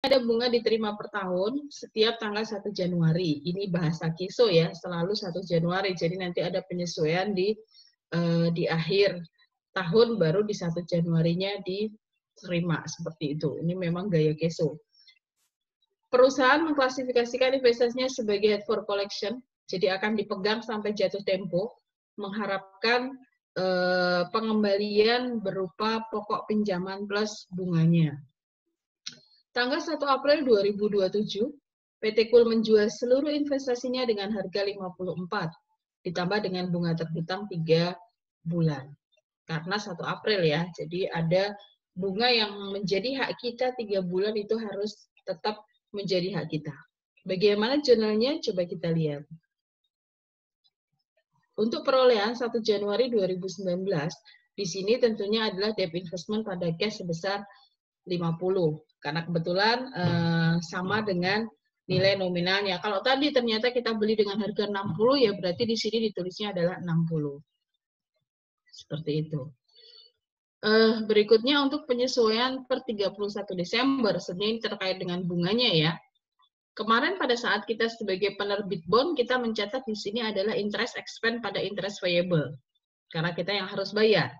ada bunga diterima per tahun setiap tanggal 1 Januari. Ini bahasa KISO ya, selalu 1 Januari. Jadi nanti ada penyesuaian di akhir tahun, baru di 1 Januarinya diterima seperti itu. Ini memang gaya KISO. Perusahaan mengklasifikasikan investasinya sebagai held for collection, jadi akan dipegang sampai jatuh tempo, mengharapkan pengembalian berupa pokok pinjaman plus bunganya. Tanggal 1 April 2027, PT KUL menjual seluruh investasinya dengan harga 54, ditambah dengan bunga terhutang 3 bulan. Karena 1 April ya, jadi ada bunga yang menjadi hak kita 3 bulan itu harus tetap menjadi hak kita. Bagaimana jurnalnya? Coba kita lihat. Untuk perolehan 1 Januari 2019, di sini tentunya adalah debt investment pada cash sebesar 50, karena kebetulan sama dengan nilai nominalnya. Kalau tadi ternyata kita beli dengan harga 60, ya berarti di sini ditulisnya adalah 60. Seperti itu. Berikutnya untuk penyesuaian per 31 Desember, sebenarnya ini terkait dengan bunganya ya. Kemarin pada saat kita sebagai penerbit bond, kita mencatat di sini adalah interest expense pada interest payable, karena kita yang harus bayar.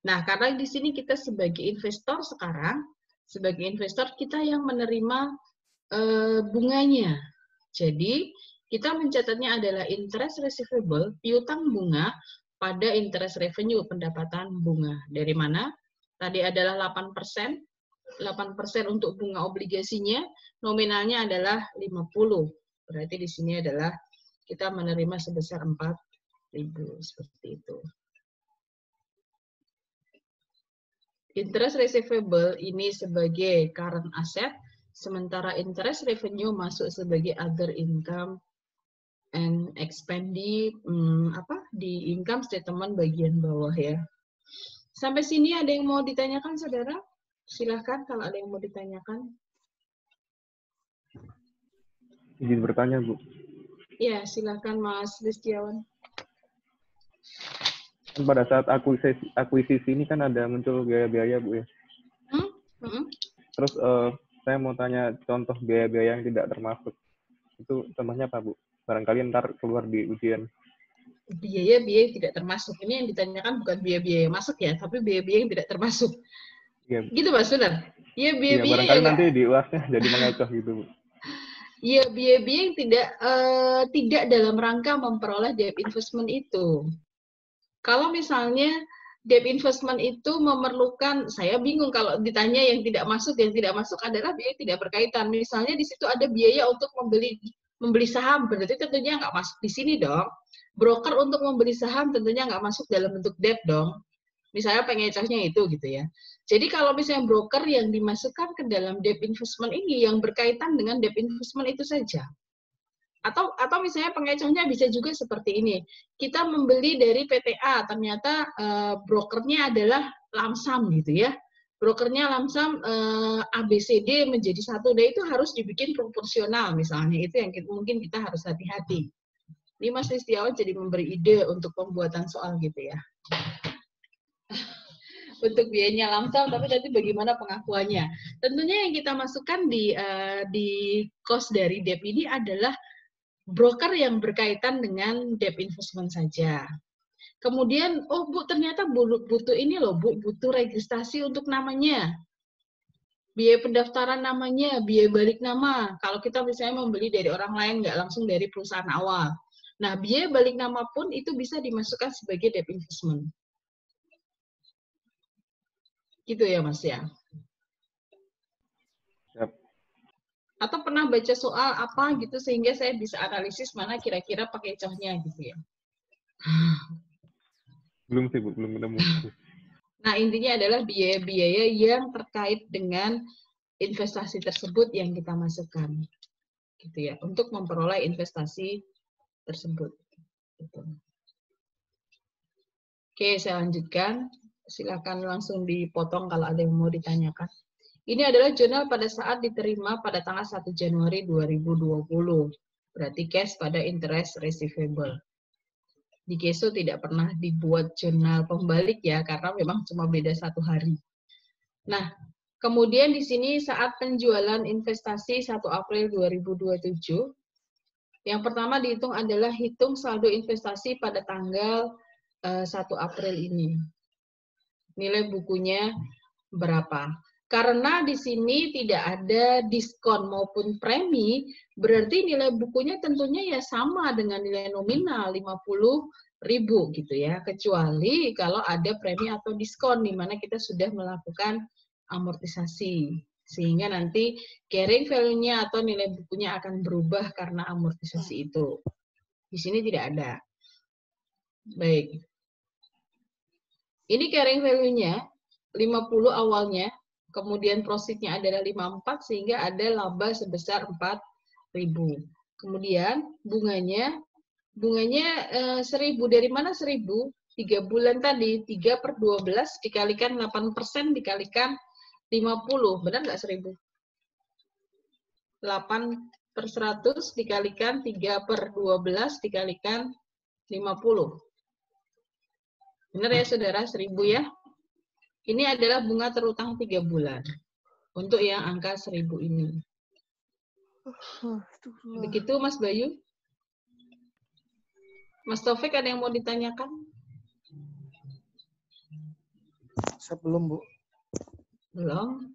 Nah, karena di sini kita sebagai investor sekarang, sebagai investor kita yang menerima bunganya. Jadi, kita mencatatnya adalah interest receivable, piutang bunga pada interest revenue, pendapatan bunga. Dari mana? Tadi adalah 8%. 8% untuk bunga obligasinya, nominalnya adalah 50. Berarti di sini adalah kita menerima sebesar 4.000, seperti itu. Interest receivable ini sebagai current asset, sementara interest revenue masuk sebagai other income and expense di income statement bagian bawah ya. Sampai sini ada yang mau ditanyakan, saudara? Silahkan kalau ada yang mau ditanyakan. Izin bertanya, Bu. Ya, silahkan Mas Listiawan. Pada saat akuisisi ini kan ada muncul biaya-biaya, Bu ya. Terus saya mau tanya contoh biaya-biaya yang tidak termasuk. Itu contohnya apa, Bu? Barangkali ntar keluar di ujian. Biaya-biaya yang tidak termasuk. Ini yang ditanyakan bukan biaya-biaya yang masuk ya, tapi biaya-biaya yang tidak termasuk. Ya. Gitu Mas, benar? Iya, biaya-biaya barangkali nanti di UAS-nya jadi mengecoh gitu, Bu. Iya, biaya-biaya yang tidak dalam rangka memperoleh debt investment itu. Kalau misalnya debt investment itu memerlukan, saya bingung kalau ditanya yang tidak masuk adalah biaya tidak berkaitan. Misalnya di situ ada biaya untuk membeli saham, berarti tentunya nggak masuk di sini dong. Broker untuk membeli saham tentunya nggak masuk dalam bentuk debt dong. Misalnya pengecohnya itu gitu ya. Jadi kalau misalnya broker yang dimasukkan ke dalam debt investment ini yang berkaitan dengan debt investment itu saja. Atau misalnya pengecohnya bisa juga seperti ini. Kita membeli dari PTA, ternyata brokernya adalah lamsam gitu ya. Brokernya lamsam ABCD menjadi satu, dan itu harus dibikin proporsional misalnya. Itu yang mungkin kita harus hati-hati. Ini Mas Listiawan jadi memberi ide untuk pembuatan soal gitu ya. Untuk biayanya lamsam, tapi nanti bagaimana pengakuannya. Tentunya yang kita masukkan di cost dari debt ini adalah broker yang berkaitan dengan debt investment saja. Kemudian, oh Bu, ternyata butuh ini loh Bu, butuh registrasi untuk namanya. Biaya pendaftaran namanya, biaya balik nama. Kalau kita misalnya membeli dari orang lain, nggak langsung dari perusahaan awal. Nah, biaya balik nama pun itu bisa dimasukkan sebagai debt investment. Gitu ya Mas ya. Yep. Atau pernah baca soal apa gitu sehingga saya bisa analisis mana kira-kira pakai contohnya gitu ya. Belum sih, Bu, belum ketemu. Nah, intinya adalah biaya-biaya yang terkait dengan investasi tersebut yang kita masukkan. Gitu ya, untuk memperoleh investasi tersebut. Gitu. Oke, saya lanjutkan. Silakan langsung dipotong kalau ada yang mau ditanyakan. Ini adalah jurnal pada saat diterima pada tanggal 1 Januari 2020. Berarti cash pada interest receivable. Di KESO tidak pernah dibuat jurnal pembalik ya, karena memang cuma beda 1 hari. Nah, Kemudian di sini saat penjualan investasi 1 April 2027, yang pertama dihitung adalah hitung saldo investasi pada tanggal 1 April ini. Nilai bukunya berapa? Karena di sini tidak ada diskon maupun premi, berarti nilai bukunya tentunya ya sama dengan nilai nominal 50.000 gitu ya. Kecuali kalau ada premi atau diskon di mana kita sudah melakukan amortisasi. Sehingga nanti carrying value-nya atau nilai bukunya akan berubah karena amortisasi itu. Di sini tidak ada. Baik. Ini carrying value-nya 50 awalnya, kemudian profit-nya adalah 54 sehingga ada laba sebesar 4.000. Kemudian bunganya 1.000. Dari mana 1.000? 3 bulan tadi, 3/12 dikalikan 8% dikalikan 50. Benar nggak 1.000? 8/100 dikalikan 3/12 dikalikan 50. Benar ya saudara, 1.000 ya. Ini adalah bunga terutang 3 bulan. Untuk yang angka 1.000 ini. Begitu Mas Bayu? Mas Taufik ada yang mau ditanyakan? Saya belum, Bu. Belum.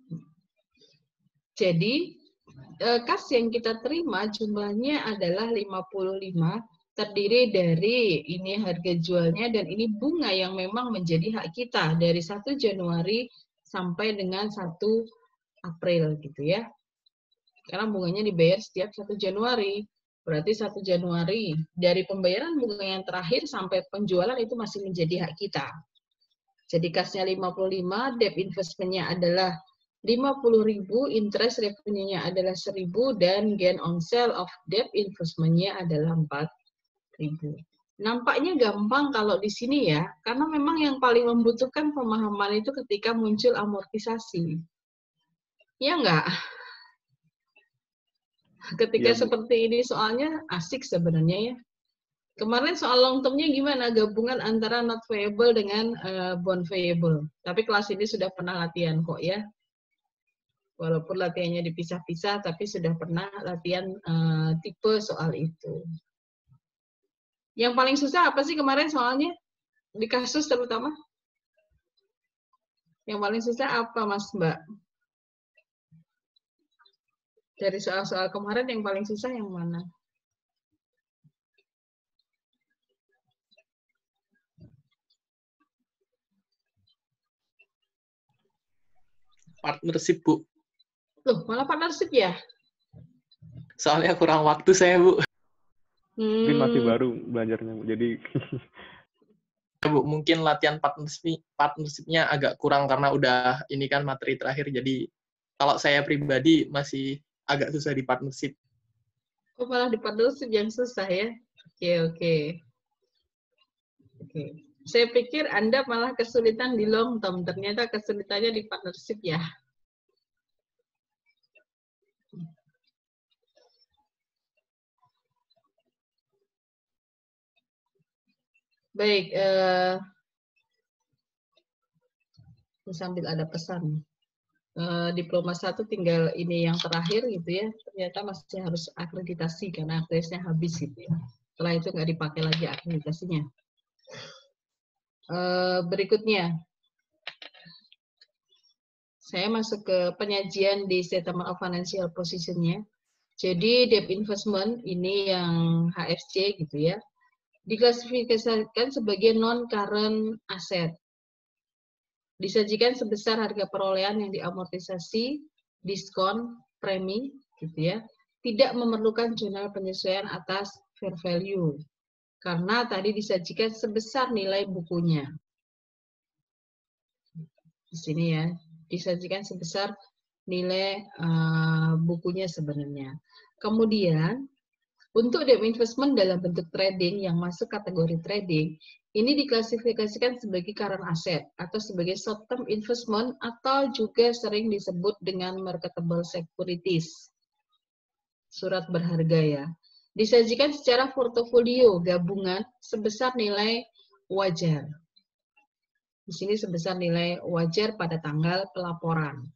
Jadi, kas yang kita terima jumlahnya adalah 55, terdiri dari ini harga jualnya dan ini bunga yang memang menjadi hak kita dari 1 Januari sampai dengan 1 April gitu ya. Karena bunganya dibayar setiap 1 Januari. Berarti 1 Januari dari pembayaran bunga yang terakhir sampai penjualan itu masih menjadi hak kita. Jadi kasnya 55, debt investment-nya adalah 50.000, interest revenue-nya adalah 1.000, dan gain on sale of debt investment-nya adalah 4.000. Nampaknya gampang kalau di sini ya, karena memang yang paling membutuhkan pemahaman itu ketika muncul amortisasi. Ya enggak? Ketika Ya, seperti ini soalnya asik sebenarnya ya. Kemarin soal long term-nya gimana? Gabungan antara not payable dengan bond payable. Tapi kelas ini sudah pernah latihan kok ya. Walaupun latihannya dipisah-pisah, tapi sudah pernah latihan tipe soal itu. Yang paling susah apa sih kemarin soalnya? Di kasus terutama? Yang paling susah apa Mas Mbak? Dari soal-soal kemarin yang paling susah yang mana? Partnership, Bu. Loh, malah partnership ya? Soalnya kurang waktu saya, Bu. Mungkin masih baru belajarnya, Bu. Jadi Bu, mungkin latihan partnership-nya agak kurang karena udah ini kan materi terakhir. Jadi kalau saya pribadi masih agak susah di partnership. Oh, malah di partnership yang susah ya? Oke. Saya pikir Anda malah kesulitan di long term. Ternyata kesulitannya di partnership ya. Baik, sambil ada pesan. Diploma 1 tinggal ini yang terakhir gitu ya. Ternyata masih harus akreditasi karena akreditasinya habis gitu ya. Setelah itu nggak dipakai lagi akreditasinya. Berikutnya, saya masuk ke penyajian di Statement of Financial Position-nya. Jadi debt investment ini yang HFC gitu ya, diklasifikasikan sebagai non-current asset. Disajikan sebesar harga perolehan yang diamortisasi, diskon, premi gitu ya. Tidak memerlukan jurnal penyesuaian atas fair value. Karena tadi disajikan sebesar nilai bukunya. Di sini ya, disajikan sebesar nilai bukunya sebenarnya. Kemudian, untuk debt investment dalam bentuk trading yang masuk kategori trading, ini diklasifikasikan sebagai current asset atau sebagai short term investment atau juga sering disebut dengan marketable securities. Surat berharga ya. Disajikan secara portofolio gabungan sebesar nilai wajar. Di sini sebesar nilai wajar pada tanggal pelaporan.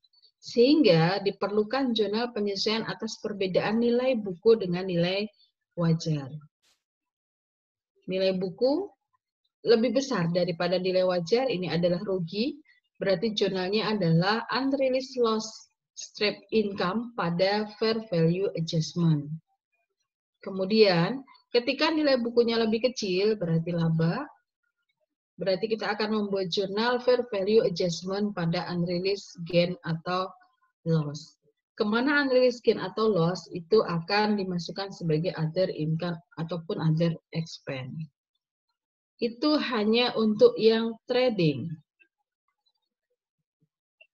Sehingga diperlukan jurnal penyesuaian atas perbedaan nilai buku dengan nilai wajar. Nilai buku lebih besar daripada nilai wajar, ini adalah rugi, berarti jurnalnya adalah unrealized loss straight income pada fair value adjustment. Kemudian, ketika nilai bukunya lebih kecil, berarti laba, berarti kita akan membuat jurnal fair value adjustment pada unrealized gain atau loss. Kemana unrealized gain atau loss itu akan dimasukkan sebagai other income ataupun other expense. Itu hanya untuk yang trading.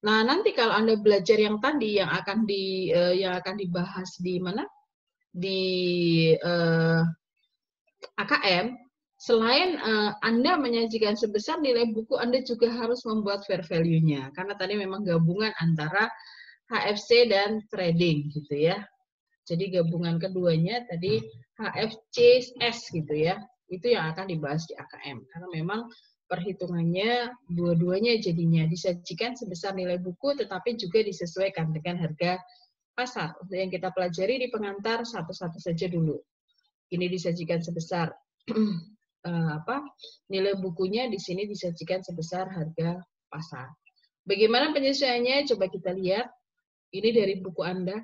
Nah, nanti kalau Anda belajar yang tadi yang akan dibahas di mana? Di AKM, selain Anda menyajikan sebesar nilai buku, Anda juga harus membuat fair value-nya. Karena tadi memang gabungan antara HFC dan trading gitu ya. Jadi gabungan keduanya tadi HFCS gitu ya. Itu yang akan dibahas di AKM. Karena memang perhitungannya dua-duanya jadinya disajikan sebesar nilai buku tetapi juga disesuaikan dengan harga pasar. Untuk yang kita pelajari di pengantar satu-satu saja dulu. Ini disajikan sebesar nilai bukunya, di sini disajikan sebesar harga pasar. Bagaimana penyesuaiannya? Coba kita lihat. Ini dari buku Anda.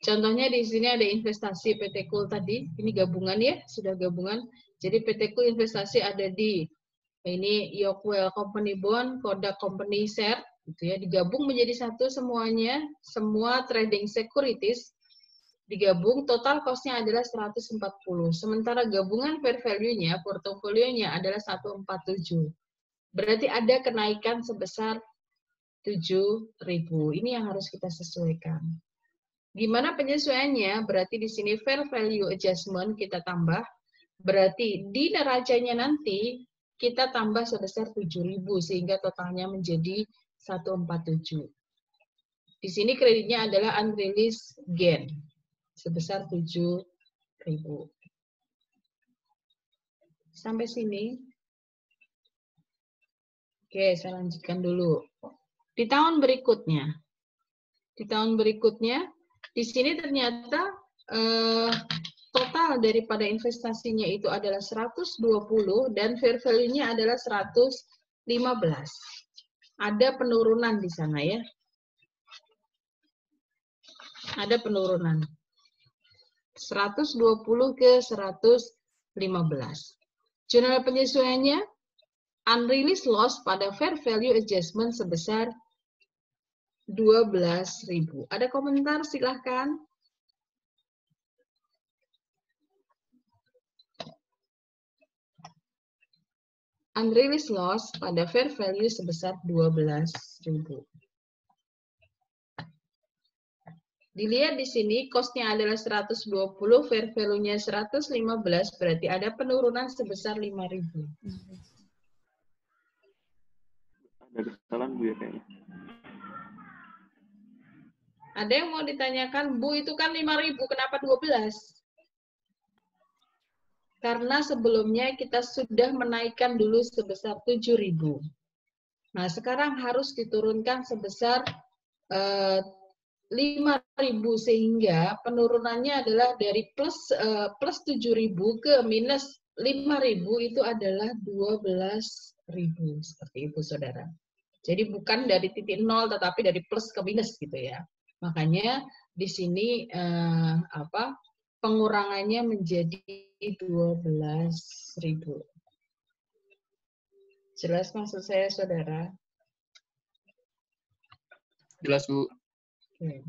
Contohnya di sini ada investasi PT Kul tadi, ini gabungan ya, sudah gabungan. Jadi PT Kul investasi ada di ini Yokwell Company Bond, Kodak Company Share, gitu ya, digabung menjadi satu semuanya, semua trading securities digabung, total cost-nya adalah 140. Sementara gabungan fair value-nya, portofolionya adalah 147. Berarti ada kenaikan sebesar 7.000. Ini yang harus kita sesuaikan. Gimana penyesuaiannya? Berarti di sini fair value adjustment kita tambah. Berarti di neracanya nanti kita tambah sebesar 7.000 sehingga totalnya menjadi 147. Di sini kreditnya adalah unrealized gain sebesar 7.000. Sampai sini. Oke, saya lanjutkan dulu. Di tahun berikutnya. Di sini ternyata total daripada investasinya itu adalah 120 dan fair value-nya adalah 115. Ada penurunan di sana ya. Ada penurunan. 120 ke 115. Jurnal penyesuaiannya unrealized loss pada fair value adjustment sebesar 12.000. Ada komentar? Silahkan. Unrealized loss pada fair value sebesar 12.000. Dilihat di sini, cost-nya adalah 120, fair value-nya 115, berarti ada penurunan sebesar 5.000. Ada kesalahan Bu ya kayaknya. Ada yang mau ditanyakan, Bu itu kan 5.000, kenapa 12? Karena sebelumnya kita sudah menaikkan dulu sebesar 7.000. Nah, sekarang harus diturunkan sebesar 5.000 sehingga penurunannya adalah dari plus 7.000 ke minus 5.000 itu adalah 12.000. Seperti itu, Saudara. Jadi bukan dari titik nol tetapi dari plus ke minus gitu ya. Makanya di sini pengurangannya menjadi 12.000. Jelas maksud saya, Saudara? Jelas, Bu. Oke.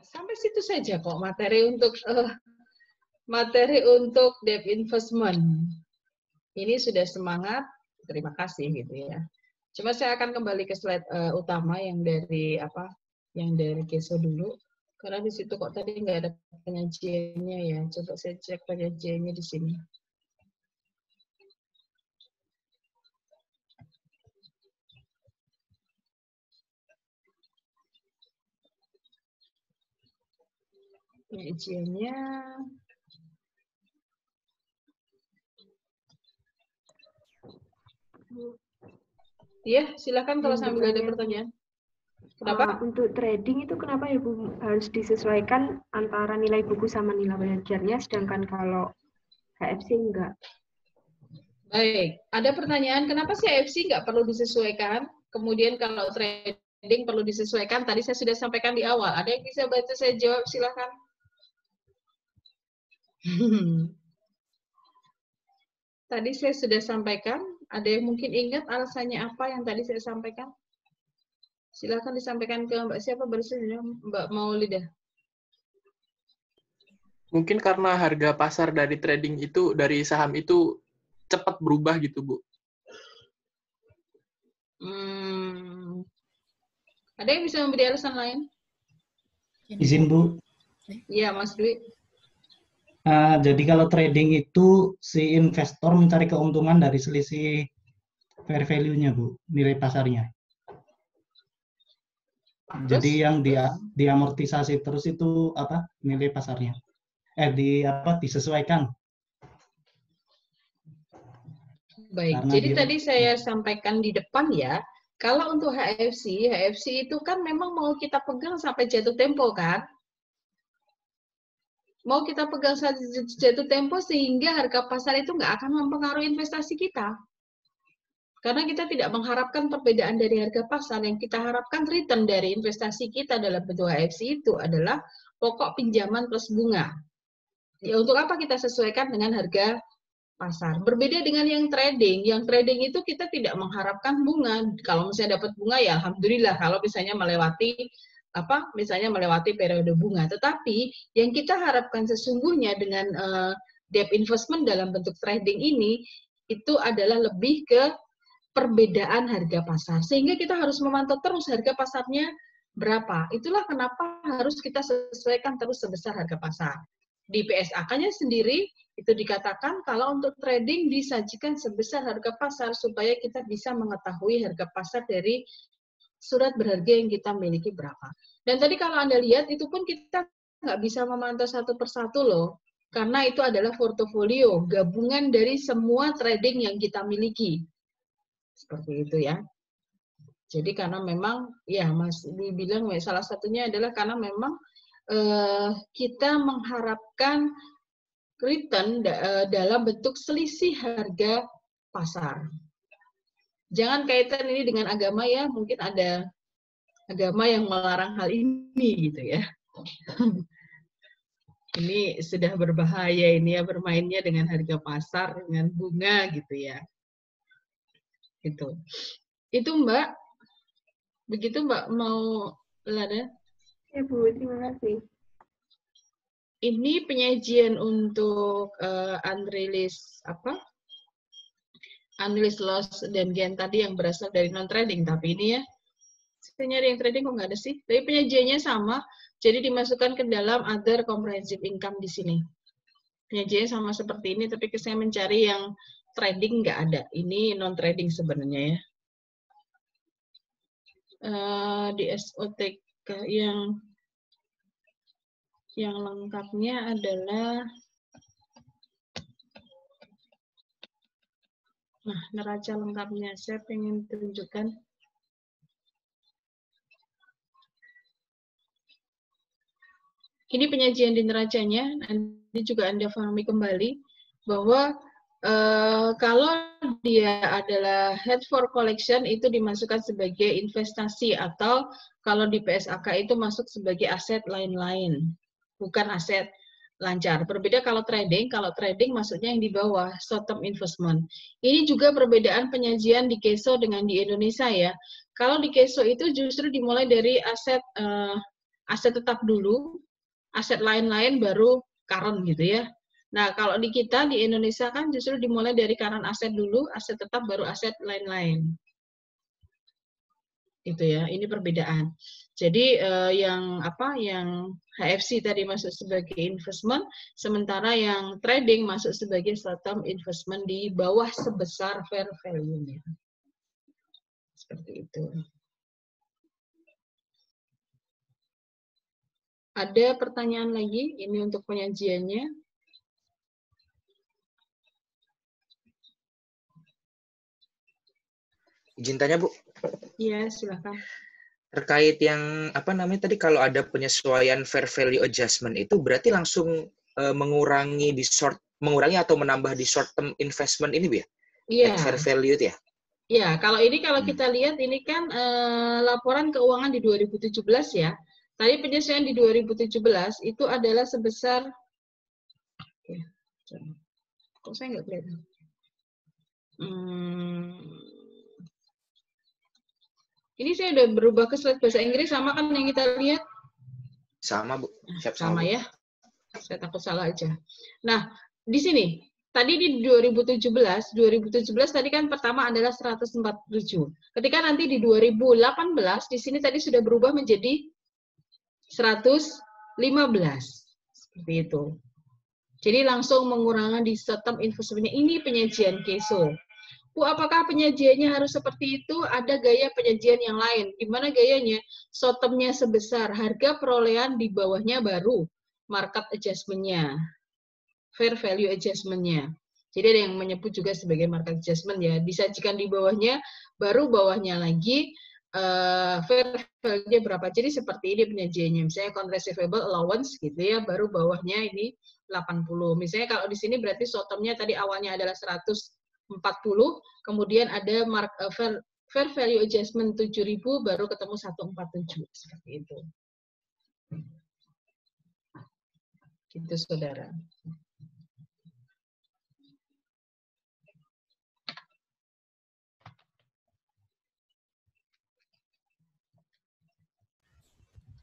Sampai situ saja kok materi untuk debt investment. Ini sudah semangat, terima kasih gitu ya. Cuma saya akan kembali ke slide utama yang dari Keso dulu. Karena di situ kok tadi nggak ada penyajiannya ya. Coba saya cek penyajiannya di sini. Penyajiannya Iya, silakan kalau sambil ada pertanyaan. Kenapa? Untuk trading itu kenapa ya Bu harus disesuaikan antara nilai buku sama nilai wajarnya, sedangkan kalau HFC enggak? Baik, ada pertanyaan kenapa sih HFC nggak perlu disesuaikan? Kemudian kalau trading perlu disesuaikan, tadi saya sudah sampaikan di awal. Ada yang bisa bantu saya jawab, silakan. Tadi saya sudah sampaikan, ada yang mungkin ingat alasannya apa yang tadi saya sampaikan? Silakan disampaikan ke Mbak siapa barusan, Mbak Maulidah. Mungkin karena harga pasar dari trading itu, dari saham itu cepat berubah gitu, Bu. Ada yang bisa memberi alasan lain? Izin, Bu. Iya, Mas Dwi. Jadi kalau trading itu si investor mencari keuntungan dari selisih fair value-nya, Bu, nilai pasarnya. Jadi yang diamortisasi terus itu apa? Nilai pasarnya. Disesuaikan. Baik, Karena jadi tadi saya sampaikan di depan ya, kalau untuk HFC itu kan memang mau kita pegang sampai jatuh tempo kan? Mau kita pegang sampai jatuh tempo sehingga harga pasar itu nggak akan mempengaruhi investasi kita. Karena kita tidak mengharapkan perbedaan dari harga pasar, yang kita harapkan return dari investasi kita dalam bentuk HFC itu adalah pokok pinjaman plus bunga. Ya, untuk apa kita sesuaikan dengan harga pasar? Berbeda dengan yang trading. Yang trading itu kita tidak mengharapkan bunga. Kalau misalnya dapat bunga ya alhamdulillah. Kalau misalnya melewati periode bunga. Tetapi yang kita harapkan sesungguhnya dengan debt investment dalam bentuk trading ini itu adalah lebih ke perbedaan harga pasar. Sehingga kita harus memantau terus harga pasarnya berapa. Itulah kenapa harus kita sesuaikan terus sebesar harga pasar. Di PSAK-nya sendiri itu dikatakan kalau untuk trading disajikan sebesar harga pasar supaya kita bisa mengetahui harga pasar dari surat berharga yang kita miliki berapa. Dan tadi kalau Anda lihat itu pun kita nggak bisa memantau satu persatu loh, karena itu adalah portofolio, gabungan dari semua trading yang kita miliki. Seperti itu ya. Jadi karena memang, ya Mas bilang salah satunya adalah karena memang kita mengharapkan return dalam bentuk selisih harga pasar. Jangan kaitan ini dengan agama ya, mungkin ada agama yang melarang hal ini gitu ya. Ini sudah berbahaya ini ya, bermainnya dengan harga pasar, dengan bunga gitu ya. Gitu. Itu Mbak, begitu Mbak mau Lada? Ya Bu, terima kasih. Ini penyajian untuk unrealized loss dan gain tadi yang berasal dari non trading, tapi ini ya saya nyari yang trading kok nggak ada sih. Tapi penyajiannya sama, jadi dimasukkan ke dalam other comprehensive income di sini. Penyajiannya sama seperti ini, tapi saya mencari yang trading nggak ada. Ini non trading sebenarnya ya. Di SOTK yang lengkapnya adalah neraca lengkapnya. Saya pengen tunjukkan. Ini penyajian di neracanya. Nanti juga Anda pahami kembali bahwa kalau dia adalah head for collection itu dimasukkan sebagai investasi, atau kalau di PSAK itu masuk sebagai aset lain-lain, bukan aset lancar. Berbeda kalau trading masuknya yang di bawah, short term investment. Ini juga perbedaan penyajian di KESO dengan di Indonesia ya. Kalau di KESO itu justru dimulai dari aset tetap dulu, aset lain-lain baru current gitu ya. Nah, kalau di kita, di Indonesia kan justru dimulai dari current aset dulu, aset tetap baru aset lain-lain. Gitu ya, ini perbedaan. Jadi yang HFC tadi masuk sebagai investment, sementara yang trading masuk sebagai short term investment di bawah sebesar fair value-nya. Seperti itu. Ada pertanyaan lagi? Ini untuk penyajiannya. Izin tanya, Bu. Iya, silakan. Terkait yang apa namanya tadi, kalau ada penyesuaian fair value adjustment itu berarti langsung mengurangi atau menambah di short term investment ini, Bu ya? Iya. At fair value itu ya? Iya, kalau kita lihat ini kan laporan keuangan di 2017 ya. Tadi penyesuaian di 2017 itu adalah sebesar, kok saya nggak kelihatan? Ini saya udah berubah ke slide bahasa Inggris, sama kan yang kita lihat? Sama, Bu. Sama ya. Saya takut salah aja. Nah, di sini, tadi di 2017 tadi kan pertama adalah 147. Ketika nanti di 2018, di sini tadi sudah berubah menjadi 115. Seperti itu. Jadi langsung mengurangi di short term investment-nya. Ini penyajian KESO. Bu, apakah penyajiannya harus seperti itu? Ada gaya penyajian yang lain. Gimana gayanya? Short term-nya sebesar, harga perolehan di bawahnya baru market adjustment-nya, fair value adjustment-nya. Jadi ada yang menyebut juga sebagai market adjustment ya. Disajikan di bawahnya, baru bawahnya lagi fair value-nya berapa. Jadi seperti ini penyajiannya. Misalnya account receivable allowance gitu ya, baru bawahnya ini 80. Misalnya kalau di sini berarti short term-nya tadi awalnya adalah 140, kemudian ada fair value adjustment 7.000, baru ketemu 147. Seperti itu. Gitu, saudara.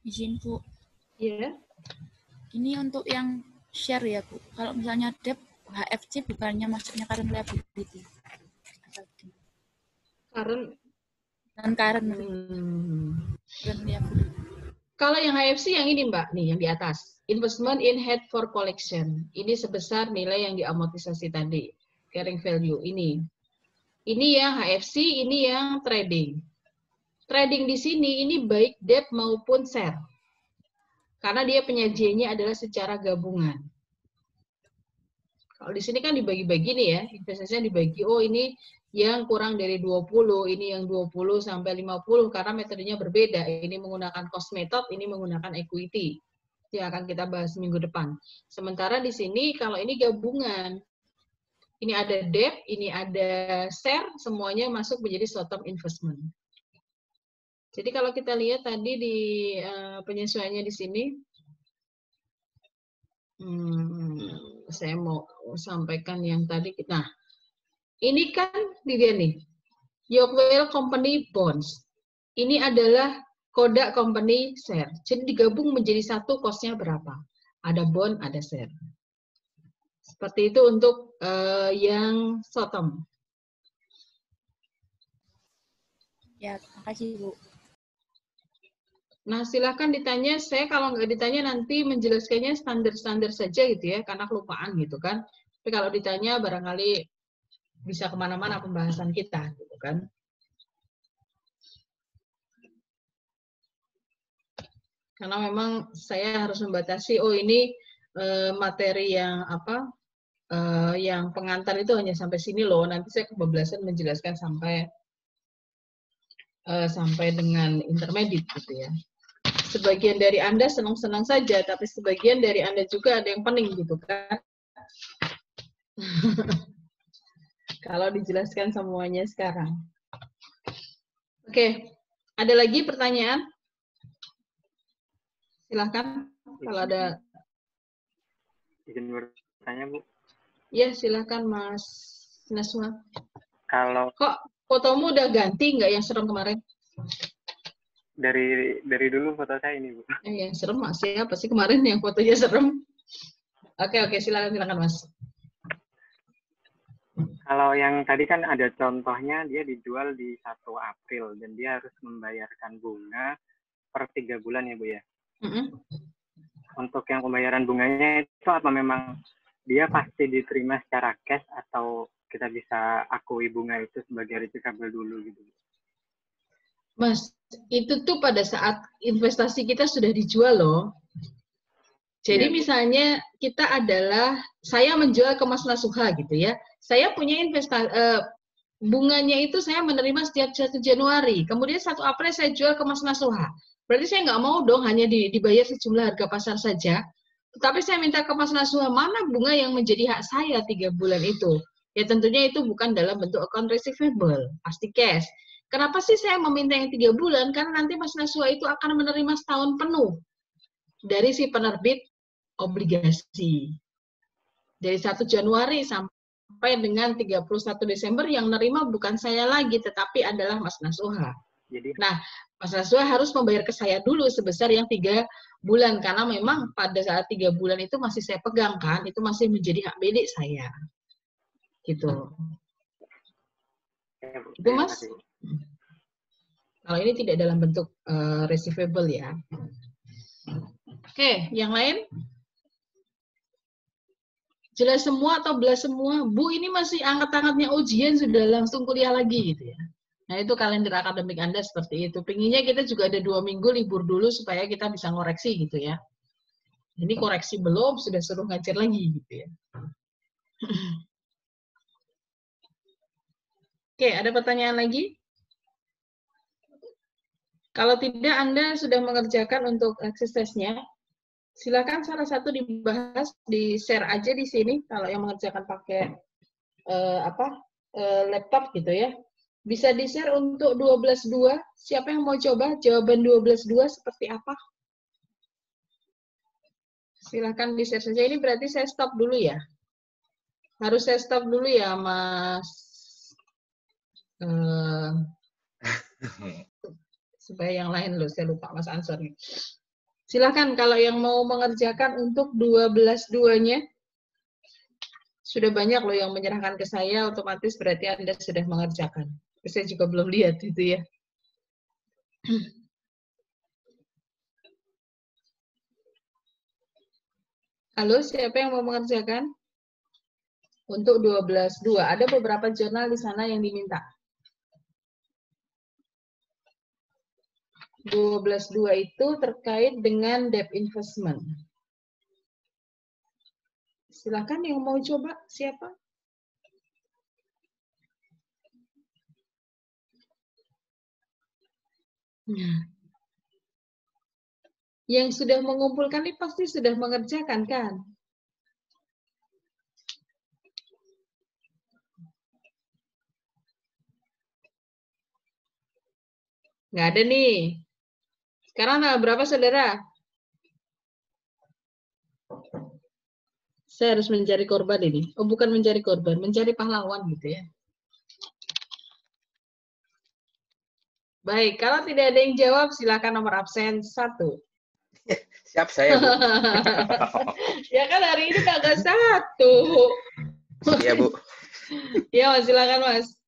Izin, Bu. Iya. Ini untuk yang share ya, Bu. Kalau misalnya debt, HFC bukannya maksudnya current liability. Current liability. Kalau yang HFC yang ini, Mbak, nih yang di atas. Investment in head for collection. Ini sebesar nilai yang diamortisasi tadi. Carrying value ini. Ini yang HFC, ini yang trading. Trading di sini ini baik debt maupun share. Karena dia penyajiannya adalah secara gabungan. Kalau di sini kan dibagi-bagi nih ya, investasinya dibagi. Oh, ini yang kurang dari 20, ini yang 20 sampai 50 karena metodenya berbeda. Ini menggunakan cost method, ini menggunakan equity. Yang akan kita bahas minggu depan. Sementara di sini kalau ini gabungan. Ini ada debt, ini ada share, semuanya masuk menjadi short term investment. Jadi kalau kita lihat tadi di penyesuaiannya di sini, saya mau sampaikan yang tadi. Nah, ini kan dilihat nih, Yorkville Company Bonds. Ini adalah Kodak Company Share. Jadi digabung menjadi satu, cost-nya berapa? Ada bond, ada share. Seperti itu untuk yang short term. Ya, terima kasih, Bu. Nah, silakan ditanya. Saya kalau nggak ditanya nanti menjelaskannya standar-standar saja gitu ya, karena kelupaan gitu kan. Tapi kalau ditanya barangkali bisa kemana-mana pembahasan kita gitu kan. Karena memang saya harus membatasi, oh ini materi yang apa, yang pengantar itu hanya sampai sini loh. Nanti saya kebablasan menjelaskan sampai dengan intermediate gitu ya. Sebagian dari Anda senang-senang saja, tapi sebagian dari Anda juga ada yang pening gitu kan. Kalau dijelaskan semuanya sekarang. Oke, ada lagi pertanyaan? Silahkan kalau ada. Izin bertanya, Bu. Ya, silahkan Mas Naswa. Kalau kok fotomu udah ganti nggak yang serem kemarin? Dari dulu foto saya ini, Bu. Yang serem siapa sih kemarin yang fotonya serem? Oke, silakan Mas. Kalau yang tadi kan ada contohnya dia dijual di 1 April dan dia harus membayarkan bunga per 3 bulan ya, Bu ya. Untuk yang pembayaran bunganya itu apa memang dia pasti diterima secara cash atau kita bisa akui bunga itu sebagai receivable dulu gitu? Mas, itu tuh pada saat investasi kita sudah dijual loh. Jadi misalnya kita adalah, saya menjual ke Mas Nasuha gitu ya. Saya punya bunganya itu saya menerima setiap 1 Januari. Kemudian 1 April saya jual ke Mas Nasuha. Berarti saya nggak mau dong hanya dibayar sejumlah harga pasar saja. Tetapi saya minta ke Mas Nasuha, mana bunga yang menjadi hak saya 3 bulan itu. Ya tentunya itu bukan dalam bentuk account receivable, pasti cash. Kenapa sih saya meminta yang 3 bulan? Karena nanti Mas Nasuha itu akan menerima setahun penuh dari si penerbit obligasi. Dari 1 Januari sampai dengan 31 Desember yang nerima bukan saya lagi, tetapi adalah Mas Nasuha. Nah, Mas Nasuha harus membayar ke saya dulu sebesar yang 3 bulan, karena memang pada saat 3 bulan itu masih saya pegang kan, itu masih menjadi hak milik saya. Gitu. Itu Mas. Kalau ini tidak dalam bentuk receivable ya. Oke, yang lain? Jelas semua atau belas semua? Bu, ini masih angkat-angkatnya ujian, sudah langsung kuliah lagi gitu ya. Nah, itu kalender akademik Anda seperti itu. Pinginnya kita juga ada 2 minggu libur dulu supaya kita bisa ngoreksi gitu ya. Ini koreksi belum, sudah suruh ngajar lagi gitu ya. Oke, ada pertanyaan lagi? Kalau tidak, Anda sudah mengerjakan untuk eksercisnya. Silakan salah satu dibahas, di-share aja di sini. Kalau yang mengerjakan pakai laptop gitu ya. Bisa di-share untuk 12.2. Siapa yang mau coba jawaban 12.2 seperti apa? Silakan di-share saja. Ini berarti saya stop dulu ya. Harus saya stop dulu ya, Mas. Supaya yang lain loh, saya lupa Mas Ansor. Silakan kalau yang mau mengerjakan untuk 12.2-nya. Sudah banyak loh yang menyerahkan ke saya, otomatis berarti Anda sudah mengerjakan. Saya juga belum lihat itu ya. Halo, siapa yang mau mengerjakan? Untuk 12.2, ada beberapa jurnal di sana yang diminta. 12.2 itu terkait dengan debt investment. Silakan yang mau coba, siapa? Yang sudah mengumpulkan ini pasti sudah mengerjakan kan? Nggak ada nih. Sekarang tanggal berapa, saudara? Saya harus mencari korban ini. Oh, bukan mencari korban, mencari pahlawan gitu ya. Baik, kalau tidak ada yang jawab, silakan nomor absen 1. Siap saya, Bu. Ya kan hari ini kagak 1. Iya, Bu. Ya, Mas, silakan, Mas.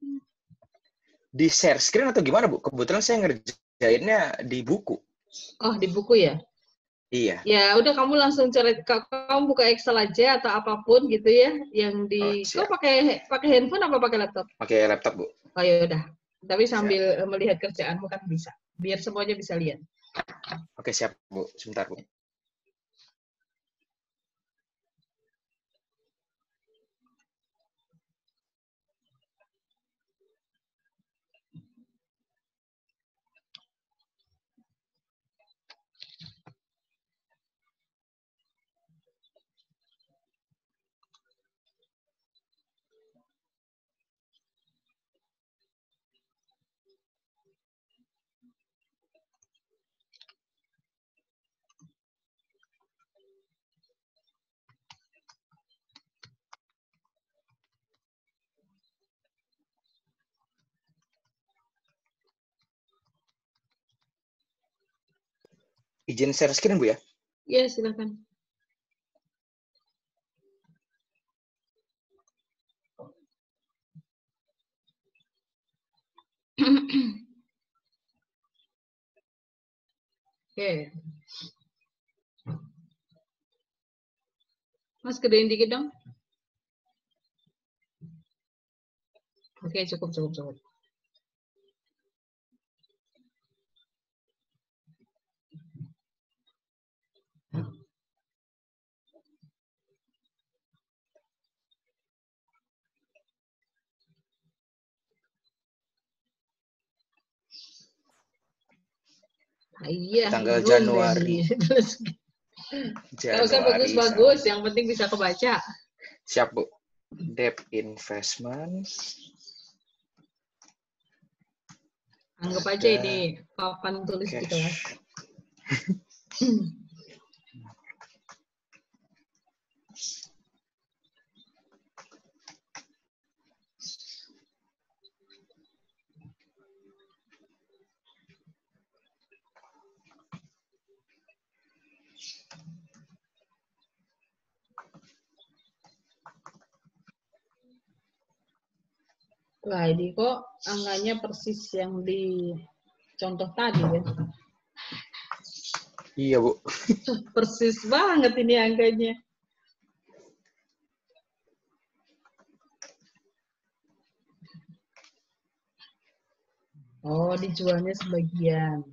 Di share screen atau gimana, Bu? Kebetulan saya ngerjainnya di buku. Oh, di buku ya? Iya. Ya, udah kamu langsung cari, kamu buka Excel aja atau apapun gitu ya, yang di kau pakai handphone apa pakai laptop? Pakai laptop, Bu. Oh ya udah. Tapi sambil melihat kerjaanmu kan bisa. Biar semuanya bisa lihat. Oke, siap, Bu. Sebentar, Bu. Izin share screen, Bu ya? Iya, silakan. Oke. Mas, gedein dikit dong. Oke, cukup. Iya, tanggal belum Januari. Gak usah bagus-bagus, yang penting bisa kebaca. Siap, Bu. Debt investment. Anggap aja ini papan tulis di kelas. Wah, ini kok angkanya persis yang di contoh tadi ya. Iya, Bu. Persis banget ini angkanya. Oh, dijualnya sebagian.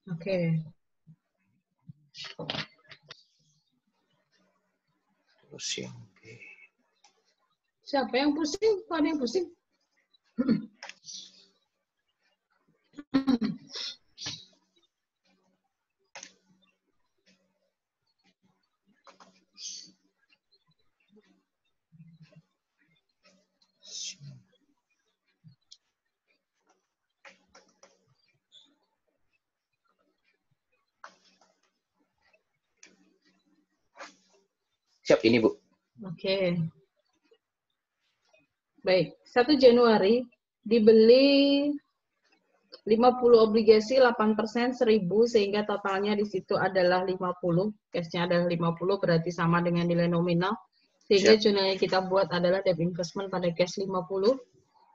Oke. Terus yang B. Siapa yang pusing? Kok ada yang pusing? Siap, ini, Bu. Oke. Baik, 1 Januari dibeli 50 obligasi 8% 1.000 sehingga totalnya di situ adalah 50. Cashnya adalah 50 berarti sama dengan nilai nominal. Sehingga jurnal yang kita buat adalah debt investment pada cash 50.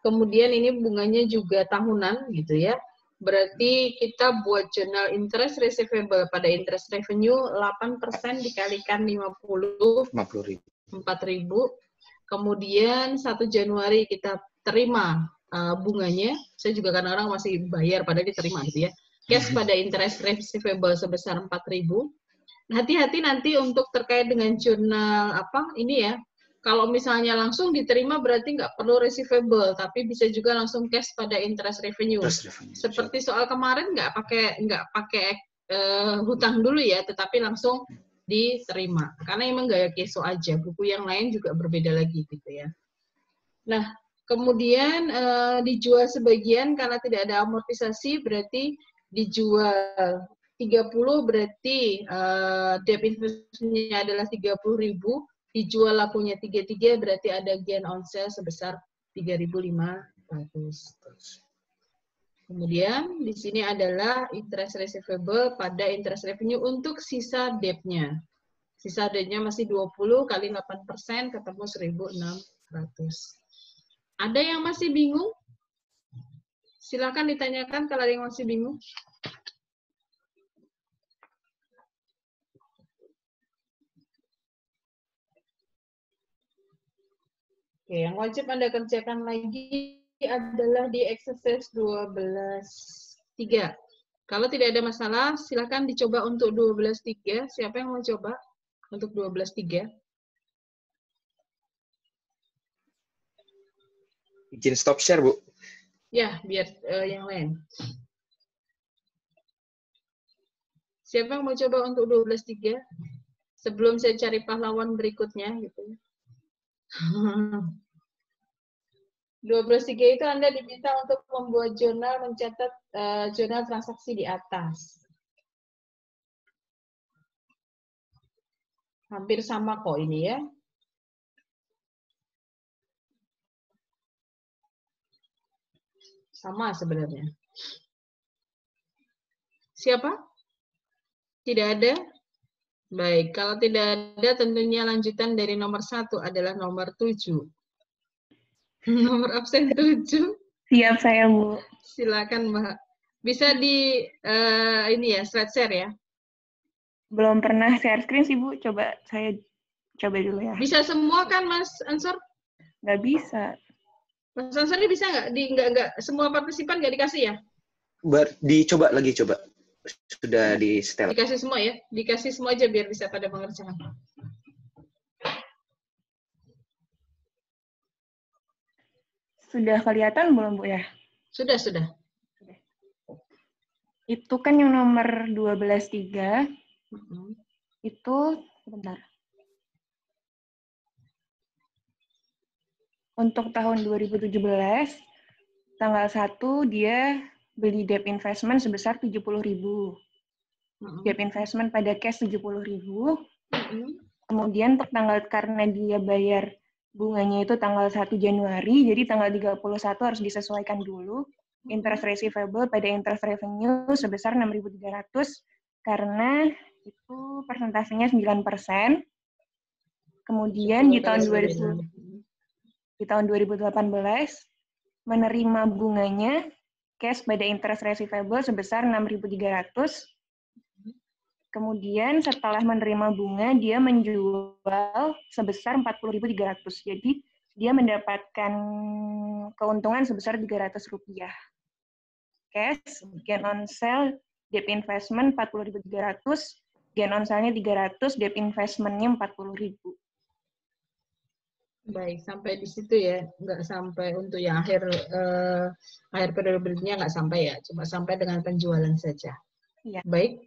Kemudian ini bunganya juga tahunan gitu ya. Berarti kita buat jurnal interest receivable pada interest revenue 8% dikalikan 50, 4.000. Kemudian 1 Januari kita terima bunganya. Saya juga kadang-kadang masih bayar padahal diterima gitu ya. Cash pada interest receivable sebesar 4.000. Hati-hati nanti untuk terkait dengan jurnal apa ini ya. Kalau misalnya langsung diterima berarti nggak perlu receivable, tapi bisa juga langsung cash pada interest revenue. Seperti soal kemarin nggak pakai hutang dulu ya, tetapi langsung diterima. Karena emang gaya keso aja, buku yang lain juga berbeda lagi gitu ya. Nah, kemudian dijual sebagian karena tidak ada amortisasi, berarti dijual 30 berarti debt investment-nya adalah 30.000, dijual lakunya 33 berarti ada gain on sale sebesar 3.500. Kemudian di sini adalah interest receivable pada interest revenue untuk sisa debt-nya. Sisa debt-nya masih 20 kali 8% ketemu 1.600. Ada yang masih bingung? Silakan ditanyakan kalau ada yang masih bingung. Oke, yang wajib Anda kerjakan lagi adalah di exercise 12.3. Kalau tidak ada masalah, silakan dicoba untuk 12.3. Siapa yang mau coba untuk 12.3? Izin stop share, Bu. Ya, biar yang lain. Siapa yang mau coba untuk 12.3? Sebelum saya cari pahlawan berikutnya gitu. 12.3 itu Anda diminta untuk membuat jurnal, mencatat jurnal transaksi di atas. Hampir sama kok ini ya. Sama sebenarnya. Siapa? Tidak ada? Baik, kalau tidak ada tentunya lanjutan dari nomor 1 adalah nomor 7. Nomor absen 7. Siap saya, Bu. Silakan, Mbak. Bisa di ini ya, slide share ya. Belum pernah share screen sih, Bu. Saya coba dulu ya. Bisa semua kan, Mas Ansor? Nggak bisa. Mas Ansor ini bisa nggak? Nggak semua partisipan nggak dikasih ya? Dicoba lagi, coba. Sudah di setel. Dikasih semua ya? Dikasih semua aja biar bisa pada mengerjakan. Sudah kelihatan belum, Bu ya? Sudah. Itu kan yang nomor 12.3. Itu, sebentar. Untuk tahun 2017, tanggal 1 dia beli debt investment sebesar 70.000. Debt investment pada cash 70.000. Kemudian untuk tanggal, karena dia bayar bunganya itu tanggal 1 Januari, jadi tanggal 31 harus disesuaikan dulu. Interest receivable pada interest revenue sebesar 6.300 karena itu persentasenya 9%. Kemudian di tahun 2018 menerima bunganya cash pada interest receivable sebesar 6.300. Kemudian setelah menerima bunga dia menjual sebesar 40.300. Jadi dia mendapatkan keuntungan sebesar Rp300. Cash, gain on sale, debt investment 40.300, gain on sale-nya 300, debt investment-nya 40.000. Baik, sampai di situ ya, nggak sampai untuk yang akhir periode berikutnya nggak sampai ya, cuma sampai dengan penjualan saja. Ya. Baik,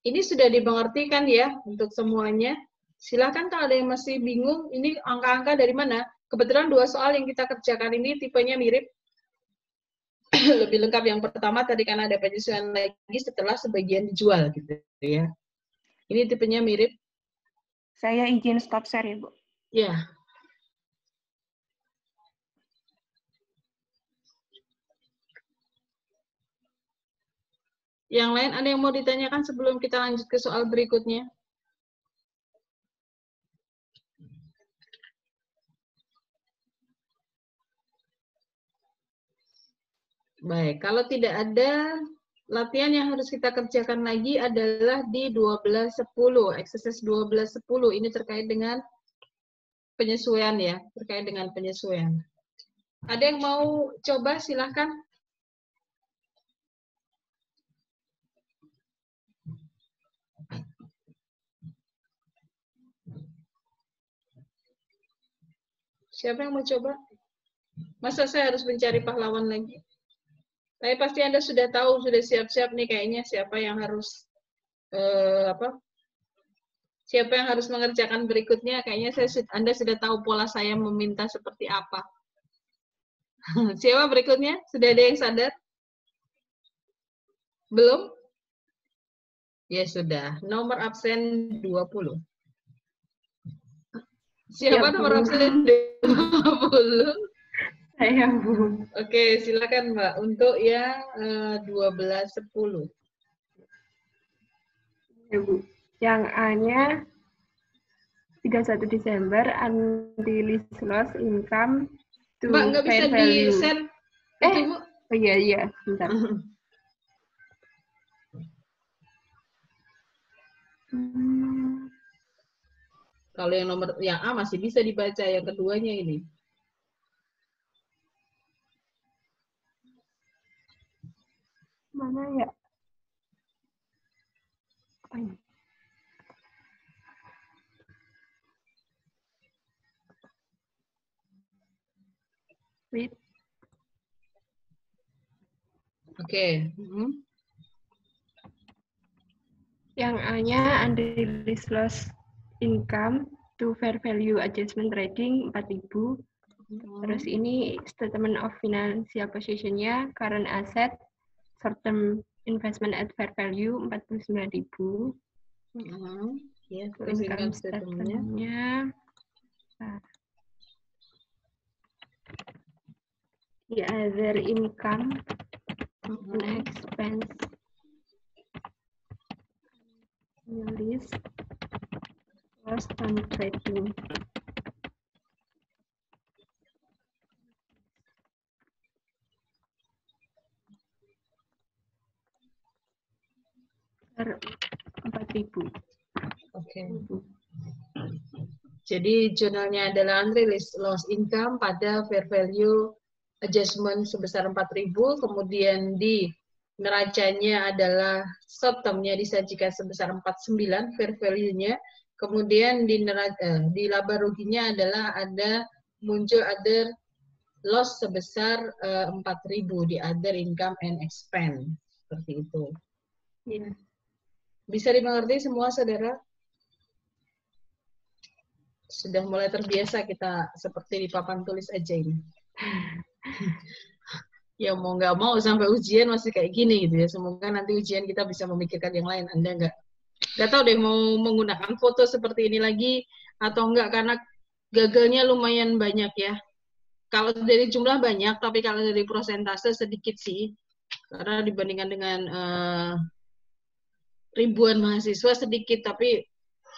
ini sudah dimengerti kan ya untuk semuanya. Silakan kalau ada yang masih bingung, ini angka-angka dari mana? Kebetulan 2 soal yang kita kerjakan ini tipenya mirip. Lebih lengkap yang pertama tadi kan ada penyesuaian lagi setelah sebagian dijual gitu ya. Ini tipenya mirip. Saya izin stop share ya, Bu. Ya. Yang lain ada yang mau ditanyakan sebelum kita lanjut ke soal berikutnya? Baik, kalau tidak ada, latihan yang harus kita kerjakan lagi adalah di 12.10, exercise 12.10. Ini terkait dengan penyesuaian ya, terkait dengan penyesuaian. Ada yang mau coba, silahkan. Siapa yang mau coba? Masa saya harus mencari pahlawan lagi? Tapi pasti Anda sudah tahu, sudah siap-siap nih kayaknya siapa yang harus siapa yang harus mengerjakan berikutnya. Kayaknya Anda sudah tahu pola saya meminta seperti apa. Siapa berikutnya? Sudah ada yang sadar? Belum? Ya sudah. Nomor absen 20. Siapa ya, nomor absen 20? Saya, Bu. Oke, silakan Mbak untuk yang 12.10. Ya, Bu. Yang A-nya 31 Desember unreleased loss income to Mbak, nggak bisa di-share. Oh iya, bentar. Kalau yang A masih bisa dibaca, yang keduanya ini. Mana ya? Wait. Oke. Yang A-nya unreleased loss income to fair value adjustment trading 4.000. Terus ini statement of financial position-nya, current asset, short-term investment at fair value 49.000. Yes, Income statement-nya. The other income and expense list was on trading. Per 4.000. Oke. Jadi jurnalnya adalah unrealized loss income pada fair value adjustment sebesar 4.000, kemudian di neracanya adalah short term-nya disajikan sebesar 49 fair value-nya, kemudian di laba ruginya adalah muncul other loss sebesar 4.000 di other income and expense, seperti itu. Yeah. Bisa dimengerti semua, saudara? Sudah mulai terbiasa kita seperti di papan tulis aja ini. Ya mau nggak mau sampai ujian masih kayak gini gitu ya. Semoga nanti ujian kita bisa memikirkan yang lain. Anda nggak tahu deh mau menggunakan foto seperti ini lagi atau enggak, karena gagalnya lumayan banyak ya. Kalau dari jumlah banyak, tapi kalau dari persentase sedikit sih. Karena dibandingkan dengan ribuan mahasiswa sedikit, tapi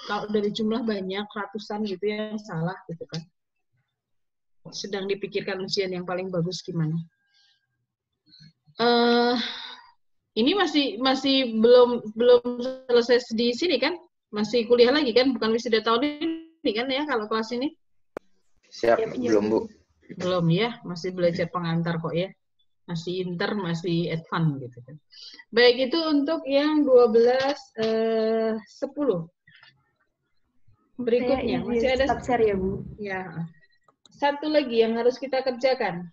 kalau dari jumlah banyak, ratusan gitu yang salah gitu kan. Sedang dipikirkan ujian yang paling bagus gimana. Ini masih belum selesai di sini kan? Masih kuliah lagi kan? Bukan wisuda tahun ini kan ya kalau kelas ini? Siap, belum Bu. Belum ya, masih belajar pengantar kok ya. Masih inter, masih advance gitu kan. Baik, itu untuk yang 12 10. Berikutnya masih ada stop share ya, Bu. Ya. Satu lagi yang harus kita kerjakan.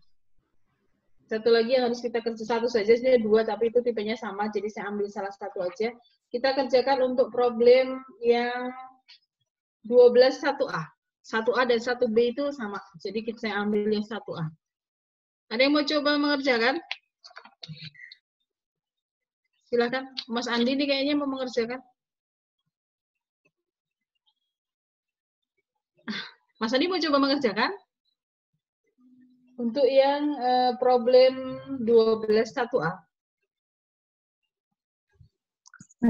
Satu saja, sebenarnya 2, tapi itu tipenya sama, jadi saya ambil salah satu aja. Kita kerjakan untuk problem yang 12 1A. 1A dan 1B itu sama, jadi saya ambil yang 1A. Ada yang mau coba mengerjakan? Silakan, Mas Andi ini kayaknya mau mengerjakan. Mas Andi mau coba mengerjakan? Untuk yang problem 12 1A.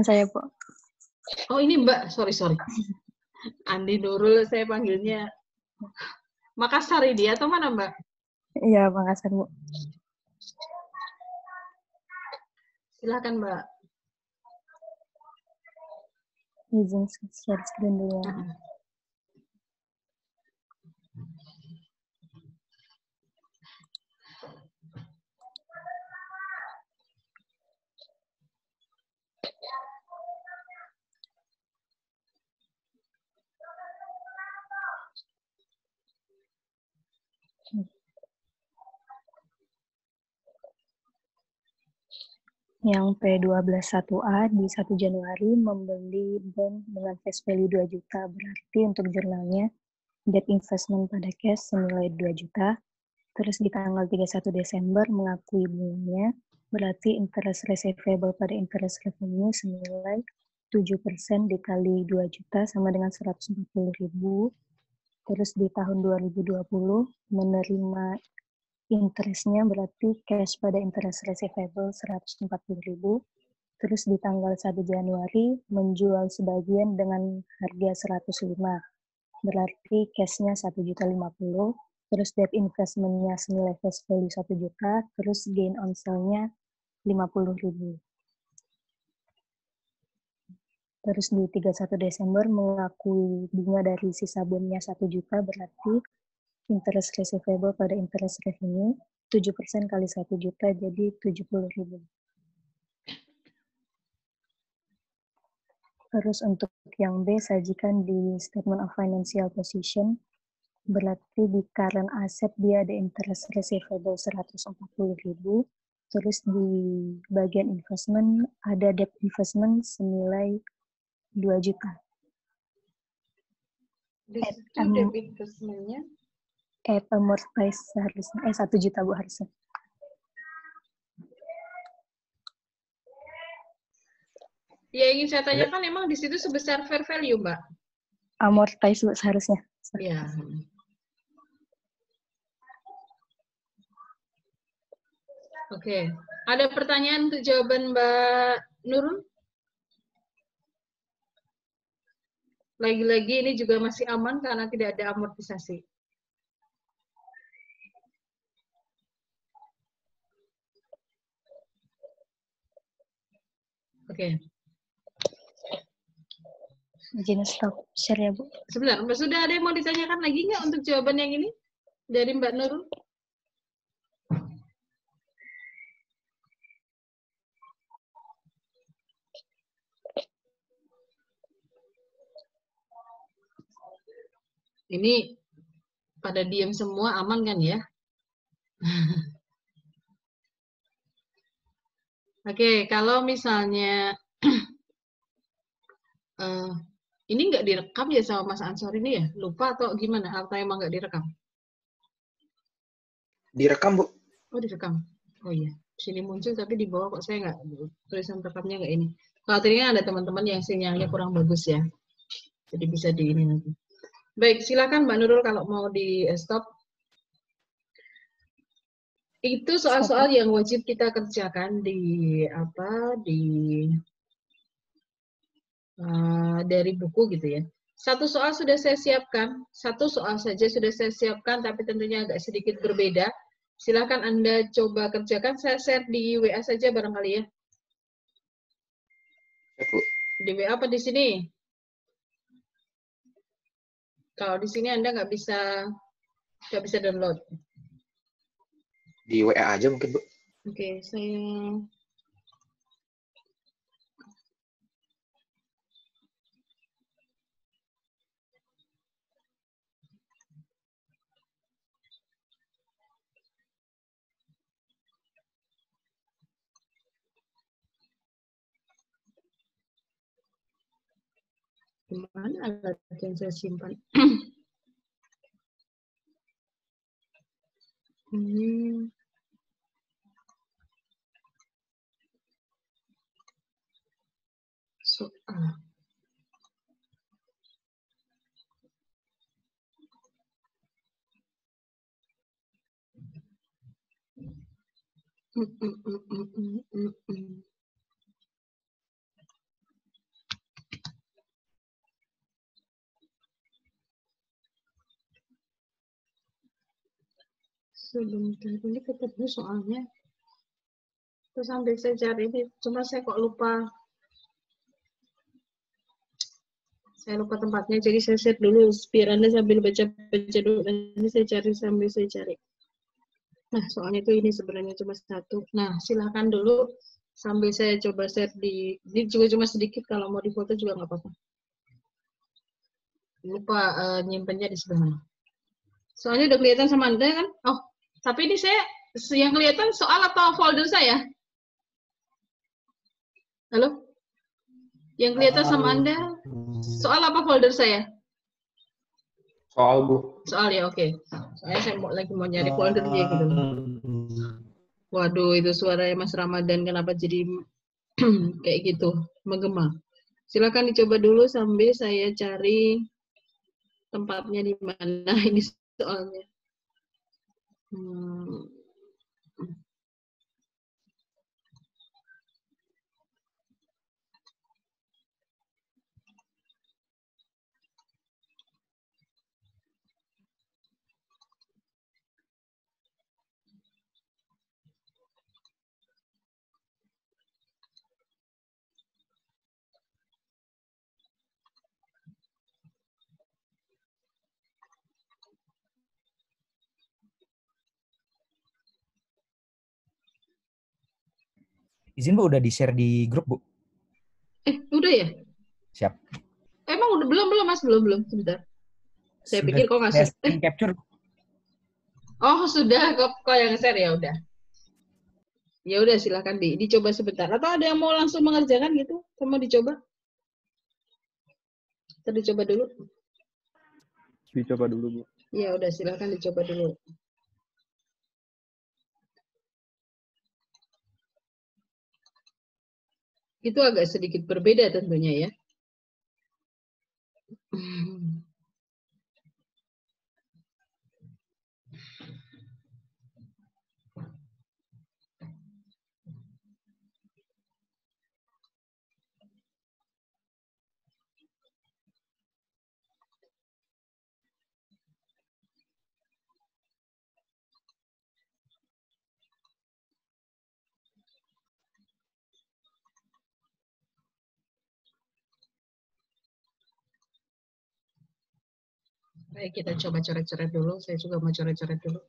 Saya, Bu. Oh, ini Mbak. Sorry. Andi Nurul, saya panggilnya. Makassar ini atau mana, Mbak? Iya, Makassar, Bu. Silakan, Mbak. Izin share screen dulu. Yang P121A di 1 Januari membeli bond dengan face value 2 juta. Berarti untuk jurnalnya debt investment pada cash senilai 2 juta. Terus di tanggal 31 Desember mengakui bunganya. Berarti interest receivable pada interest revenue senilai 7% dikali 2 juta sama dengan 140.000. Terus di tahun 2020 menerima interestnya berarti cash pada interest receivable 140.000. Terus di tanggal 1 Januari menjual sebagian dengan harga 105. Berarti cashnya 1.050.000. Terus debt investment-nya senilai face value 1 juta. Terus gain on sale-nya 50.000. Terus di 31 Desember mengakui bunga dari sisa bondnya 1 juta berarti interest receivable pada interest revenue 7% kali 1 juta jadi 70.000. Terus untuk yang B sajikan di statement of financial position berarti di current asset dia ada interest receivable 140.000. Terus di bagian investment ada debt investment senilai 2 juta. Di situ debt investment-nya Amortize seharusnya 1 juta Bu harusnya. Ya, ingin saya tanyakan emang di situ sebesar fair value, Mbak? Amortize Bu seharusnya. Iya. Oke. Ada pertanyaan untuk jawaban Mbak Nurul? Lagi-lagi ini juga masih aman karena tidak ada amortisasi. Oke. Izin stop share ya Bu. Sebentar, sudah ada yang mau ditanyakan lagi nggak untuk jawaban yang ini dari Mbak Nurul? Ini pada diam semua, aman kan ya? Oke, kalau misalnya ini nggak direkam ya sama Mas Ansor ini ya? Lupa atau gimana? Atau emang nggak direkam? Direkam, Bu. Oh, direkam. Oh iya, sini muncul tapi di bawah kok saya nggak, tulisan rekamnya nggak ini. Khawatirnya ada teman-teman yang sinyalnya kurang bagus ya. Jadi bisa di ini nanti. Baik, silakan Mbak Nurul kalau mau di stop. Itu soal-soal yang wajib kita kerjakan dari buku gitu ya. Satu soal sudah saya siapkan, satu soal saja sudah saya siapkan, tapi tentunya agak sedikit berbeda. Silakan Anda coba kerjakan. Saya share di WA saja barangkali ya. Di WA apa di sini? Kalau di sini Anda nggak bisa download. Di WA aja mungkin, Bu. Oke, saya Mana alat yang saya simpan? Ini soal. Sebentar, ini ketemu soalnya. Terus sampai saya cari ini, cuma saya kok lupa. Saya lupa tempatnya, jadi saya share dulu. Biar Anda sambil baca-baca dulu, nanti saya cari sambil saya cari. Nah, soalnya itu ini sebenarnya cuma satu. Nah, silakan dulu sambil saya coba share ini juga cuma sedikit, kalau mau difoto juga nggak apa-apa. Lupa nyimpennya di sebelah mana. Soalnya udah kelihatan sama Anda kan? Oh, tapi ini saya yang kelihatan soal atau folder saya? Halo? Yang kelihatan sama Anda soal apa folder saya? Soal, Bu. Soal ya, oke. Soalnya saya lagi mau nyari foldernya gitu. Waduh, itu suaranya Mas Ramadan kenapa jadi kayak gitu, menggema. Silakan dicoba dulu sambil saya cari tempatnya di mana ini soalnya. Izin Bu, udah di-share di grup, Bu? Udah ya? Siap. Emang udah belum Mas, belum sebentar. Saya Sudah pikir kok nggak screen capture. Oh, sudah kok yang share ya udah. Ya udah silakan dicoba sebentar. Atau ada yang mau langsung mengerjakan gitu? Mau dicoba? Kita dicoba dulu. Dicoba dulu, Bu. Ya udah, silakan dicoba dulu. Itu agak sedikit berbeda tentunya ya. Baik, kita coba coret-coret dulu. Saya juga mau coret-coret dulu.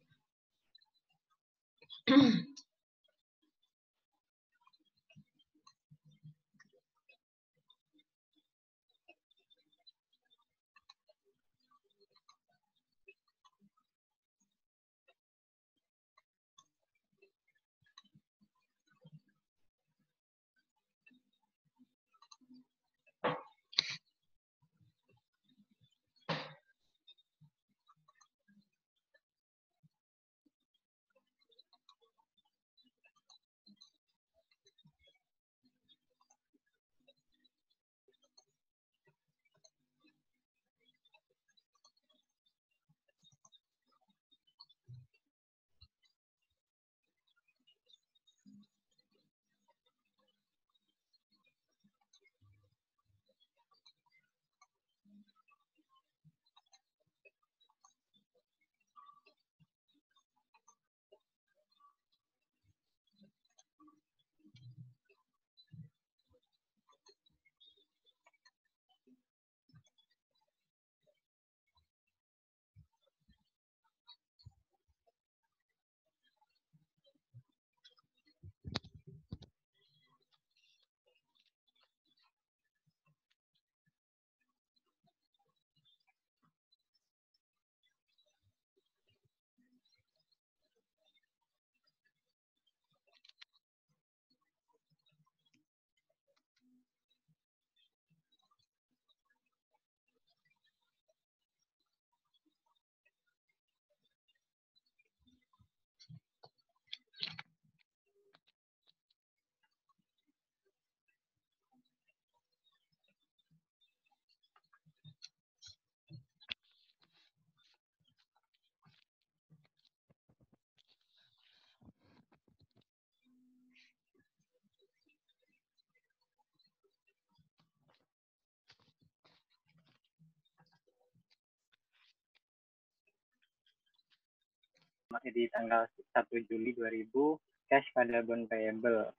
Masih di tanggal 1 Juli 2000, cash pada bond payable.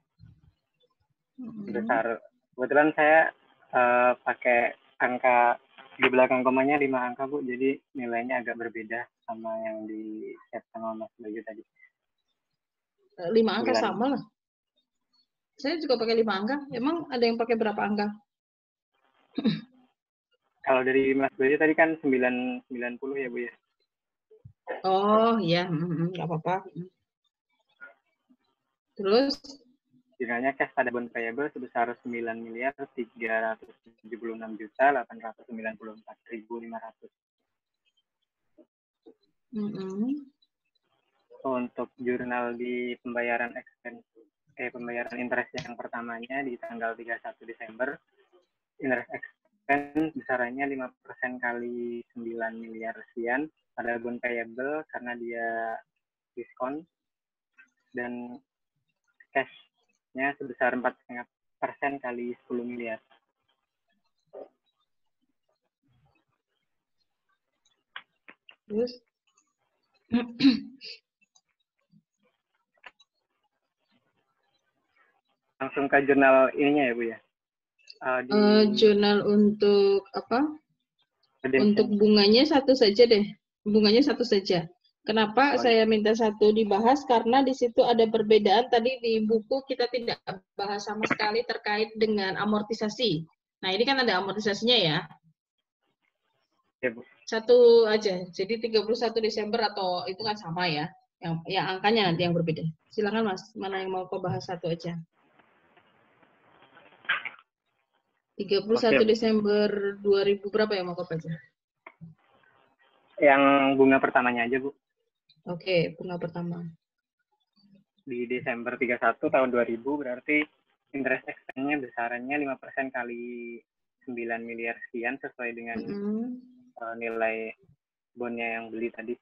Besar. Kebetulan saya pakai angka di belakang komanya 5 angka, Bu. Jadi nilainya agak berbeda sama yang di set sama Mas Bayu tadi. 5 angka sama lah. Saya juga pakai 5 angka. Emang ada yang pakai berapa angka? Kalau dari Mas Bayu tadi kan 90 ya, Bu ya? Oh iya, nggak apa-apa. Terus? Jumlahnya cash pada bond payable sebesar 9.376.894.500. Untuk jurnal di pembayaran pembayaran interest yang pertamanya di tanggal 31 Desember, interest expense besarannya 5% kali 9 miliar sekian pada bond payable karena dia diskon, dan cash-nya sebesar 4,5% kali 10 miliar. Terus? Langsung ke jurnal ininya ya, Bu ya? Jurnal untuk apa? Untuk bunganya satu saja deh. Bunganya satu saja. Kenapa saya minta satu dibahas? Karena di situ ada perbedaan. Tadi di buku kita tidak bahas sama sekali terkait dengan amortisasi. Nah, ini kan ada amortisasinya ya. Ya, Bu. Satu aja. Jadi 31 Desember atau itu kan sama ya. Yang angkanya nanti yang berbeda. Silakan Mas, mana yang mau kau bahas satu aja. 31 Desember 2000 berapa ya mau kau baca? Yang bunga pertamanya aja, Bu. Oke, bunga pertama. Di Desember 31 tahun 2000 berarti interest expense-nya besarannya 5% kali 9 miliar sekian sesuai dengan nilai bondnya yang beli tadi.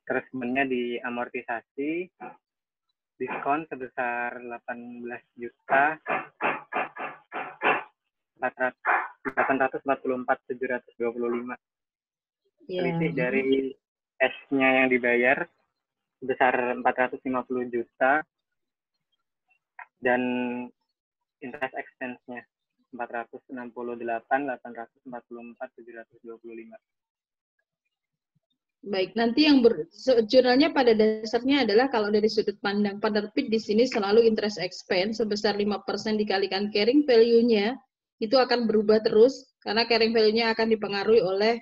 Terus bondnya diamortisasi, diskon sebesar 18.844.725. Selisih dari cash-nya yang dibayar sebesar 450 juta dan interest expense-nya 468.844.725. Baik, nanti yang jurnalnya pada dasarnya adalah kalau dari sudut pandang penerbit di sini selalu interest expense sebesar 5% dikalikan carrying value-nya itu akan berubah terus karena carrying value-nya akan dipengaruhi oleh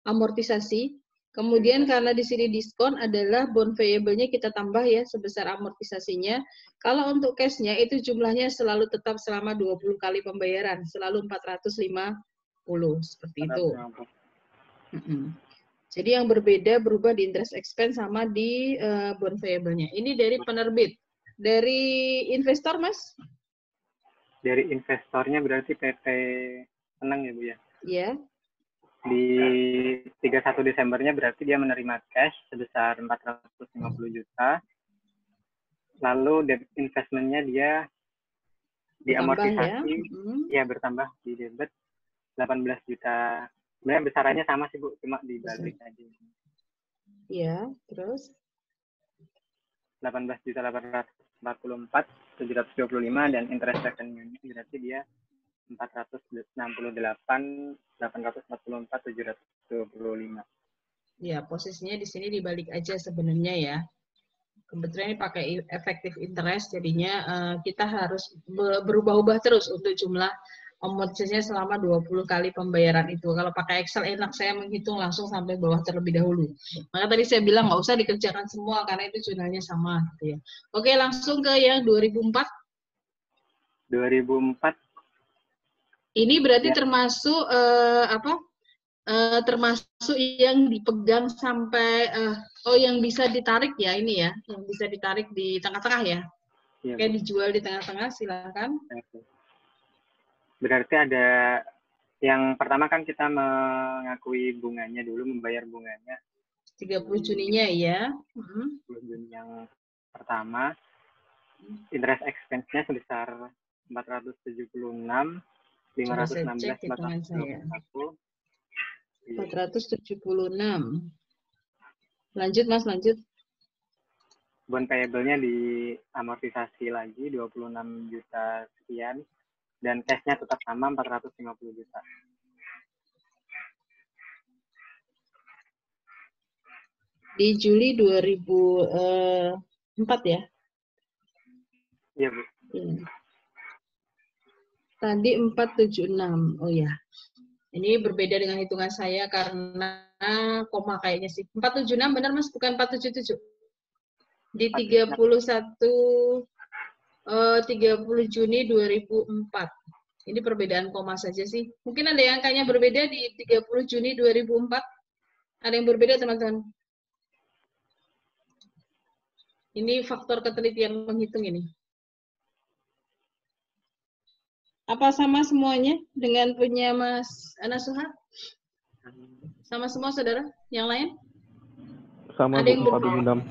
amortisasi. Kemudian karena di sini diskon adalah bond payable-nya kita tambah ya sebesar amortisasinya. Kalau untuk cash-nya itu jumlahnya selalu tetap selama 20 kali pembayaran, selalu 450 seperti itu. Jadi yang berbeda berubah di interest expense sama di bond payable-nya. Ini dari penerbit. Dari investor, Mas? Dari investornya berarti PT Senang ya, Bu ya? Iya. Di 31 Desembernya berarti dia menerima cash sebesar 450 juta. Lalu debt investment-nya dia diamortisasi, ya bertambah di debit 18 juta. Sebenarnya besarannya sama sih, Bu, cuma dibalik aja. Iya, terus? 18.844.725 dan interest revenue-nya berarti dia 468.844.725. Ya, posisinya di sini dibalik aja sebenarnya ya. Kebetulan ini pakai effective interest, jadinya kita harus berubah-ubah terus untuk jumlah amortisasinya selama 20 kali pembayaran itu. Kalau pakai Excel enak, saya menghitung langsung sampai bawah terlebih dahulu. Maka tadi saya bilang nggak usah dikerjakan semua karena itu jurnalnya sama. Gitu ya. Oke, langsung ke yang 2004. 2004. Ini berarti ya. Termasuk termasuk yang dipegang sampai yang bisa ditarik ya ini ya, yang bisa ditarik di tengah-tengah ya. Kayak dijual di tengah-tengah, silakan. Berarti ada yang pertama kan kita mengakui bunganya dulu, membayar bunganya. 30 Juninya ya. 30 Juni yang pertama. Interest expense-nya sebesar 476.516.476. 476. Lanjut Mas, lanjut. Bond payable-nya diamortisasi lagi 26 juta sekian dan cash-nya tetap sama 450 juta. Di Juli 2004 ya? Iya, Bu. Iya. Tadi 476. Oh ya. Ini berbeda dengan hitungan saya karena koma kayaknya sih. 476 benar Mas, bukan 477. Di 30 Juni 2004. Ini perbedaan koma saja sih. Mungkin ada yang angkanya berbeda di 30 Juni 2004. Ada yang berbeda teman-teman? Ini faktor ketelitian menghitung ini. Apa sama semuanya dengan punya Mas Anasuha? Sama semua saudara? Yang lain? Sama, ada yang 476.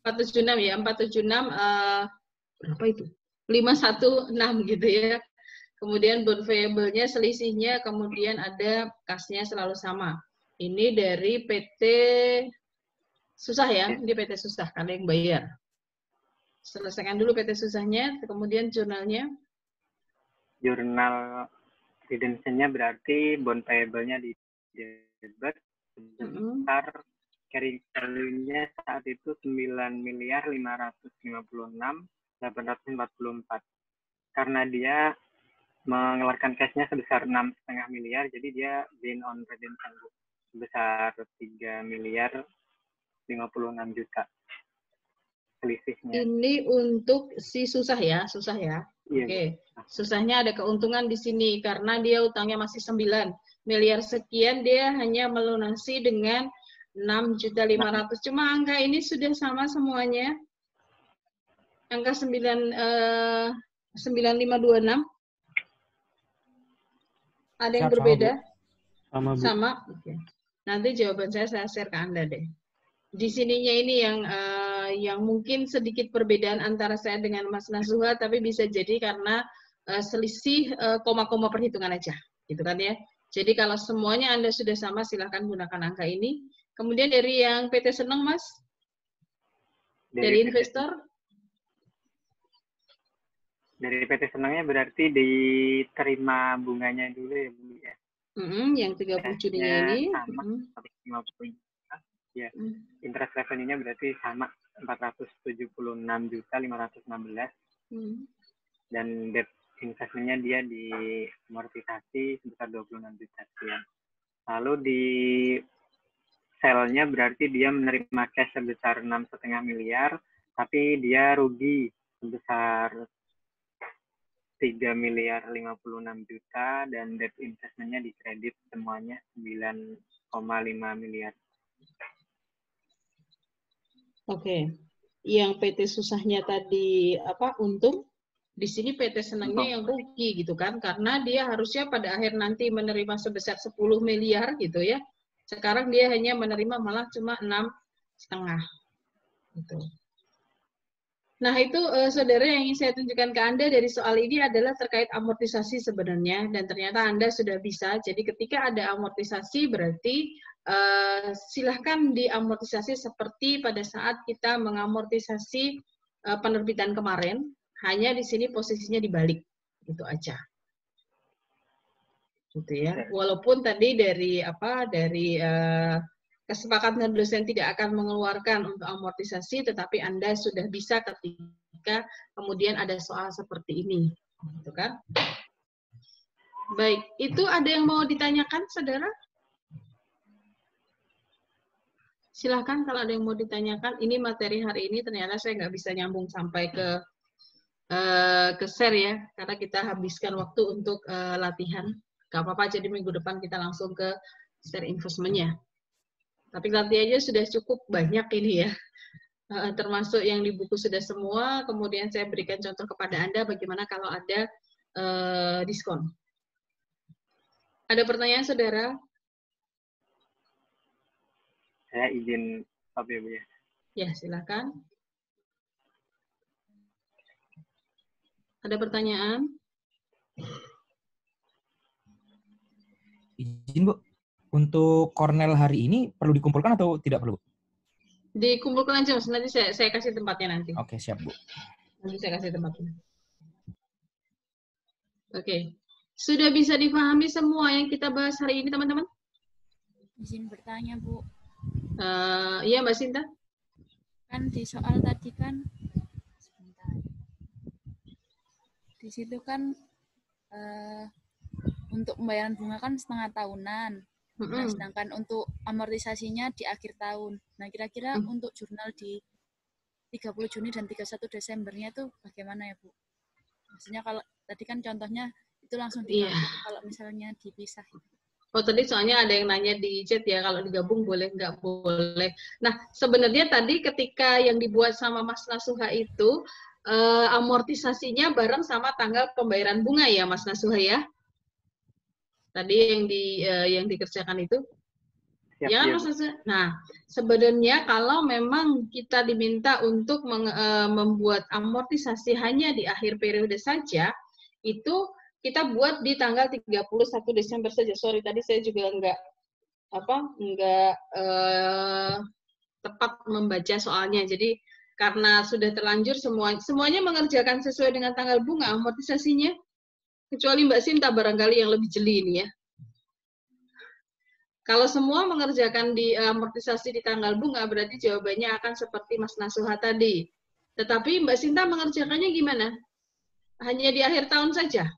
476 ya, 476 berapa itu? 516 gitu ya. Kemudian bond payable-nya selisihnya, kemudian ada kasnya selalu sama. Ini dari PT Susah ya, ini PT Susah, karena yang bayar. Selesaikan dulu PT Susahnya, kemudian jurnalnya. Jurnal redemption-nya berarti bond payable-nya di debit sebesar carrying value-nya saat itu 9.556.844. Karena dia mengeluarkan cash-nya sebesar 6,5 miliar, jadi dia gain on redemption sebesar 3 miliar 56 juta. Selisihnya. Ini untuk si Susah ya, Susah ya. Iya, oke. Susahnya ada keuntungan di sini karena dia utangnya masih 9. miliar sekian, dia hanya melunasi dengan 6.500.000. Cuma angka ini sudah sama semuanya. Angka 9526. Ada yang berbeda? Sama, Bu. Sama? Oke. Nanti jawaban saya share ke Anda deh. Di sininya ini yang mungkin sedikit perbedaan antara saya dengan Mas Nasuha, tapi bisa jadi karena selisih koma-koma perhitungan aja, gitu kan ya. Jadi kalau semuanya Anda sudah sama, silahkan gunakan angka ini. Kemudian dari yang PT Seneng, Mas? Dari investor? Dari PT Senengnya berarti diterima bunganya dulu ya, Bu ya. Yang 30 Juninya ini. Sama, 150 juta. Ya, interest revenue-nya berarti sama, 476.516. Dan debt investment-nya dia diamortisasi sebesar 26 juta sekian. Lalu di sell-nya berarti dia menerima cash sebesar 6,5 miliar, tapi dia rugi sebesar 3.056 juta dan debt investment-nya dikredit semuanya 9,5 miliar. Oke. Yang PT susahnya tadi untung, di sini PT senangnya yang rugi gitu kan, karena dia harusnya pada akhir nanti menerima sebesar 10 miliar gitu ya. Sekarang dia hanya menerima malah cuma 6,5 gitu. Nah, itu saudara yang ingin saya tunjukkan ke Anda dari soal ini adalah terkait amortisasi sebenarnya, dan ternyata Anda sudah bisa. Jadi ketika ada amortisasi berarti silahkan diamortisasi seperti pada saat kita mengamortisasi penerbitan kemarin, hanya di sini posisinya dibalik, gitu aja. Gitu ya. Walaupun tadi dari kesepakatan dosen tidak akan mengeluarkan untuk amortisasi, tetapi Anda sudah bisa ketika kemudian ada soal seperti ini, gitu kan? Baik, itu ada yang mau ditanyakan, saudara? Silahkan kalau ada yang mau ditanyakan. Ini materi hari ini ternyata saya nggak bisa nyambung sampai ke share ya, karena kita habiskan waktu untuk latihan. Gak apa-apa, jadi minggu depan kita langsung ke share investment-nya. Tapi latihannya sudah cukup banyak ini ya, termasuk yang di buku sudah semua. Kemudian saya berikan contoh kepada Anda bagaimana kalau ada diskon. Ada pertanyaan, saudara? Saya izin stop ya, Bu ya. Ya, silakan. Ada pertanyaan? Izin, Bu. Untuk Cornell hari ini perlu dikumpulkan atau tidak perlu? Dikumpulkan aja, Mas. Nanti saya kasih tempatnya nanti. Oke, siap, Bu. Nanti saya kasih tempatnya. Oke. Sudah bisa dipahami semua yang kita bahas hari ini, teman-teman? Izin bertanya, Bu. Iya, Mbak Sinta? Kan di soal tadi kan, sebentar. Di situ kan untuk pembayaran bunga kan setengah tahunan. Nah, sedangkan untuk amortisasinya di akhir tahun. Nah, kira-kira untuk jurnal di 30 Juni dan 31 Desembernya itu bagaimana ya, Bu? Maksudnya kalau tadi kan contohnya itu langsung digabung, kalau misalnya dipisah. Oh, tadi soalnya ada yang nanya di chat ya, kalau digabung boleh, nggak boleh. Nah, sebenarnya tadi ketika yang dibuat sama Mas Nasuha itu, amortisasinya bareng sama tanggal pembayaran bunga ya, Mas Nasuha ya? Tadi yang dikerjakan itu? Siap, ya, Mas Nasuha? Nah, sebenarnya kalau memang kita diminta untuk membuat amortisasi hanya di akhir periode saja, itu kita buat di tanggal 31 Desember saja. Sorry, tadi saya juga nggak tepat membaca soalnya. Jadi karena sudah terlanjur semuanya mengerjakan sesuai dengan tanggal bunga amortisasinya, kecuali Mbak Sinta barangkali yang lebih jeli ini ya. Kalau semua mengerjakan di amortisasi di tanggal bunga, berarti jawabannya akan seperti Mas Nasuha tadi. Tetapi Mbak Sinta mengerjakannya gimana? Hanya di akhir tahun saja?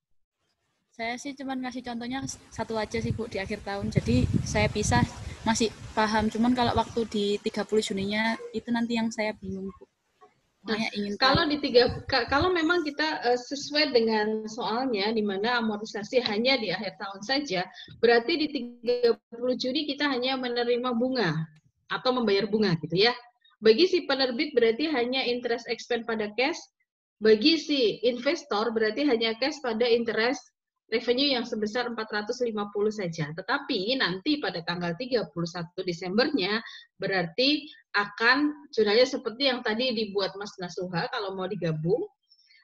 Saya sih cuma ngasih contohnya satu aja sih, Bu, di akhir tahun. Jadi saya pisah masih paham. Cuman kalau waktu di 30 Juninya itu nanti yang saya bingung, Bu. Nah, kalau memang kita sesuai dengan soalnya di mana amortisasi hanya di akhir tahun saja, berarti di 30 Juni kita hanya menerima bunga atau membayar bunga gitu ya. Bagi si penerbit berarti hanya interest expense pada cash, bagi si investor berarti hanya cash pada interest revenue yang sebesar 450 saja. Tetapi nanti pada tanggal 31 Desembernya berarti akan jurnalnya seperti yang tadi dibuat Mas Nasuha kalau mau digabung,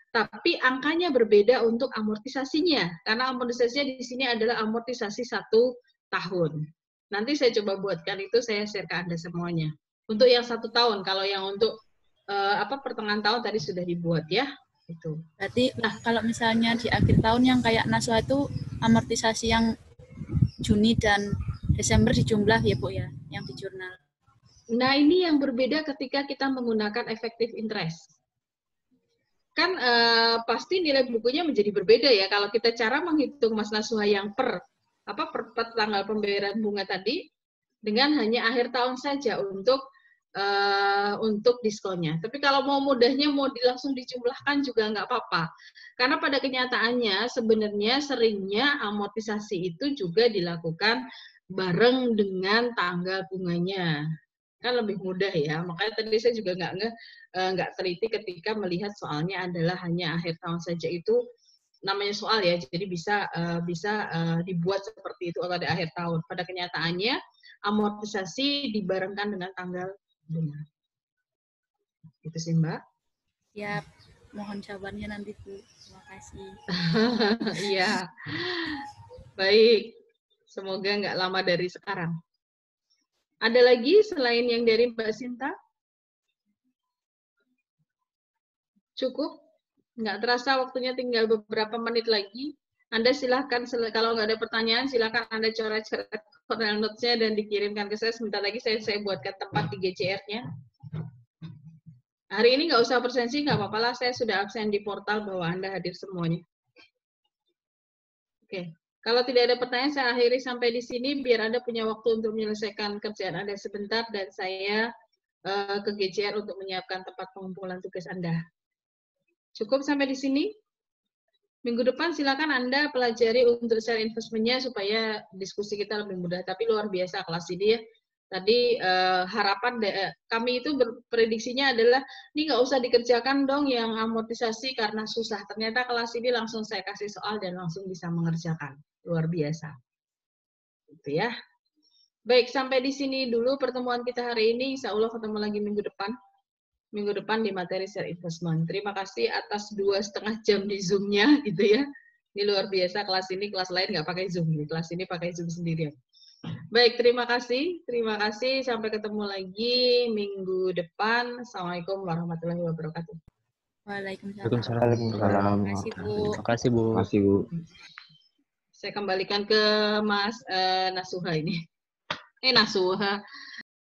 tapi angkanya berbeda untuk amortisasinya. Karena amortisasinya di sini adalah amortisasi 1 tahun. Nanti saya coba buatkan itu, saya share ke Anda semuanya. Untuk yang 1 tahun, kalau yang untuk pertengahan tahun tadi sudah dibuat ya. Itu. Berarti kalau misalnya di akhir tahun yang kayak Naswa itu amortisasi yang Juni dan Desember dijumlah ya Bu ya, yang di jurnal. Nah ini yang berbeda ketika kita menggunakan effective interest. Kan pasti nilai bukunya menjadi berbeda ya kalau kita cara menghitung Mas Nasuha yang per tanggal pembayaran bunga tadi dengan hanya akhir tahun saja untuk diskonnya. Tapi kalau mau mudahnya mau langsung dijumlahkan juga nggak apa-apa. Karena pada kenyataannya sebenarnya seringnya amortisasi itu juga dilakukan bareng dengan tanggal bunganya. Kan lebih mudah ya. Makanya tadi saya juga nggak teliti ketika melihat soalnya adalah hanya akhir tahun saja, itu namanya soal ya. Jadi bisa dibuat seperti itu pada akhir tahun. Pada kenyataannya amortisasi dibarengkan dengan tanggal bunga. Itu sih Mbak. Ya, mohon jawabannya nanti Bu. Terima kasih. Iya. Baik. Semoga nggak lama dari sekarang. Ada lagi selain yang dari Mbak Sinta? Cukup? Nggak terasa waktunya tinggal beberapa menit lagi. Anda silahkan, kalau nggak ada pertanyaan, silahkan Anda coret-coret cornell notes-nya dan dikirimkan ke saya. Sebentar lagi saya buatkan tempat di GCR-nya. Hari ini nggak usah presensi, nggak apa-apa lah. Saya sudah absen di portal bahwa Anda hadir semuanya. Oke. Kalau tidak ada pertanyaan, saya akhiri sampai di sini, biar Anda punya waktu untuk menyelesaikan kerjaan Anda sebentar, dan saya ke GCR untuk menyiapkan tempat pengumpulan tugas Anda. Cukup sampai di sini? Minggu depan silakan Anda pelajari untuk share investment-nya supaya diskusi kita lebih mudah. Tapi luar biasa kelas ini ya. Tadi harapan kami itu prediksinya adalah ini nggak usah dikerjakan dong yang amortisasi karena susah. Ternyata kelas ini langsung saya kasih soal dan langsung bisa mengerjakan. Luar biasa. Gitu ya. Baik, sampai di sini dulu pertemuan kita hari ini. Insya Allah ketemu lagi minggu depan. Minggu depan di materi share investment. Terima kasih atas 2,5 jam di Zoom-nya gitu ya. Ini luar biasa kelas ini, kelas lain nggak pakai Zoom. Kelas ini pakai Zoom sendirian. Baik, terima kasih. Terima kasih. Sampai ketemu lagi minggu depan. Assalamualaikum warahmatullahi wabarakatuh. Waalaikumsalam. Terima kasih Bu. Saya kembalikan ke Mas Nasuha ini. Nasuha.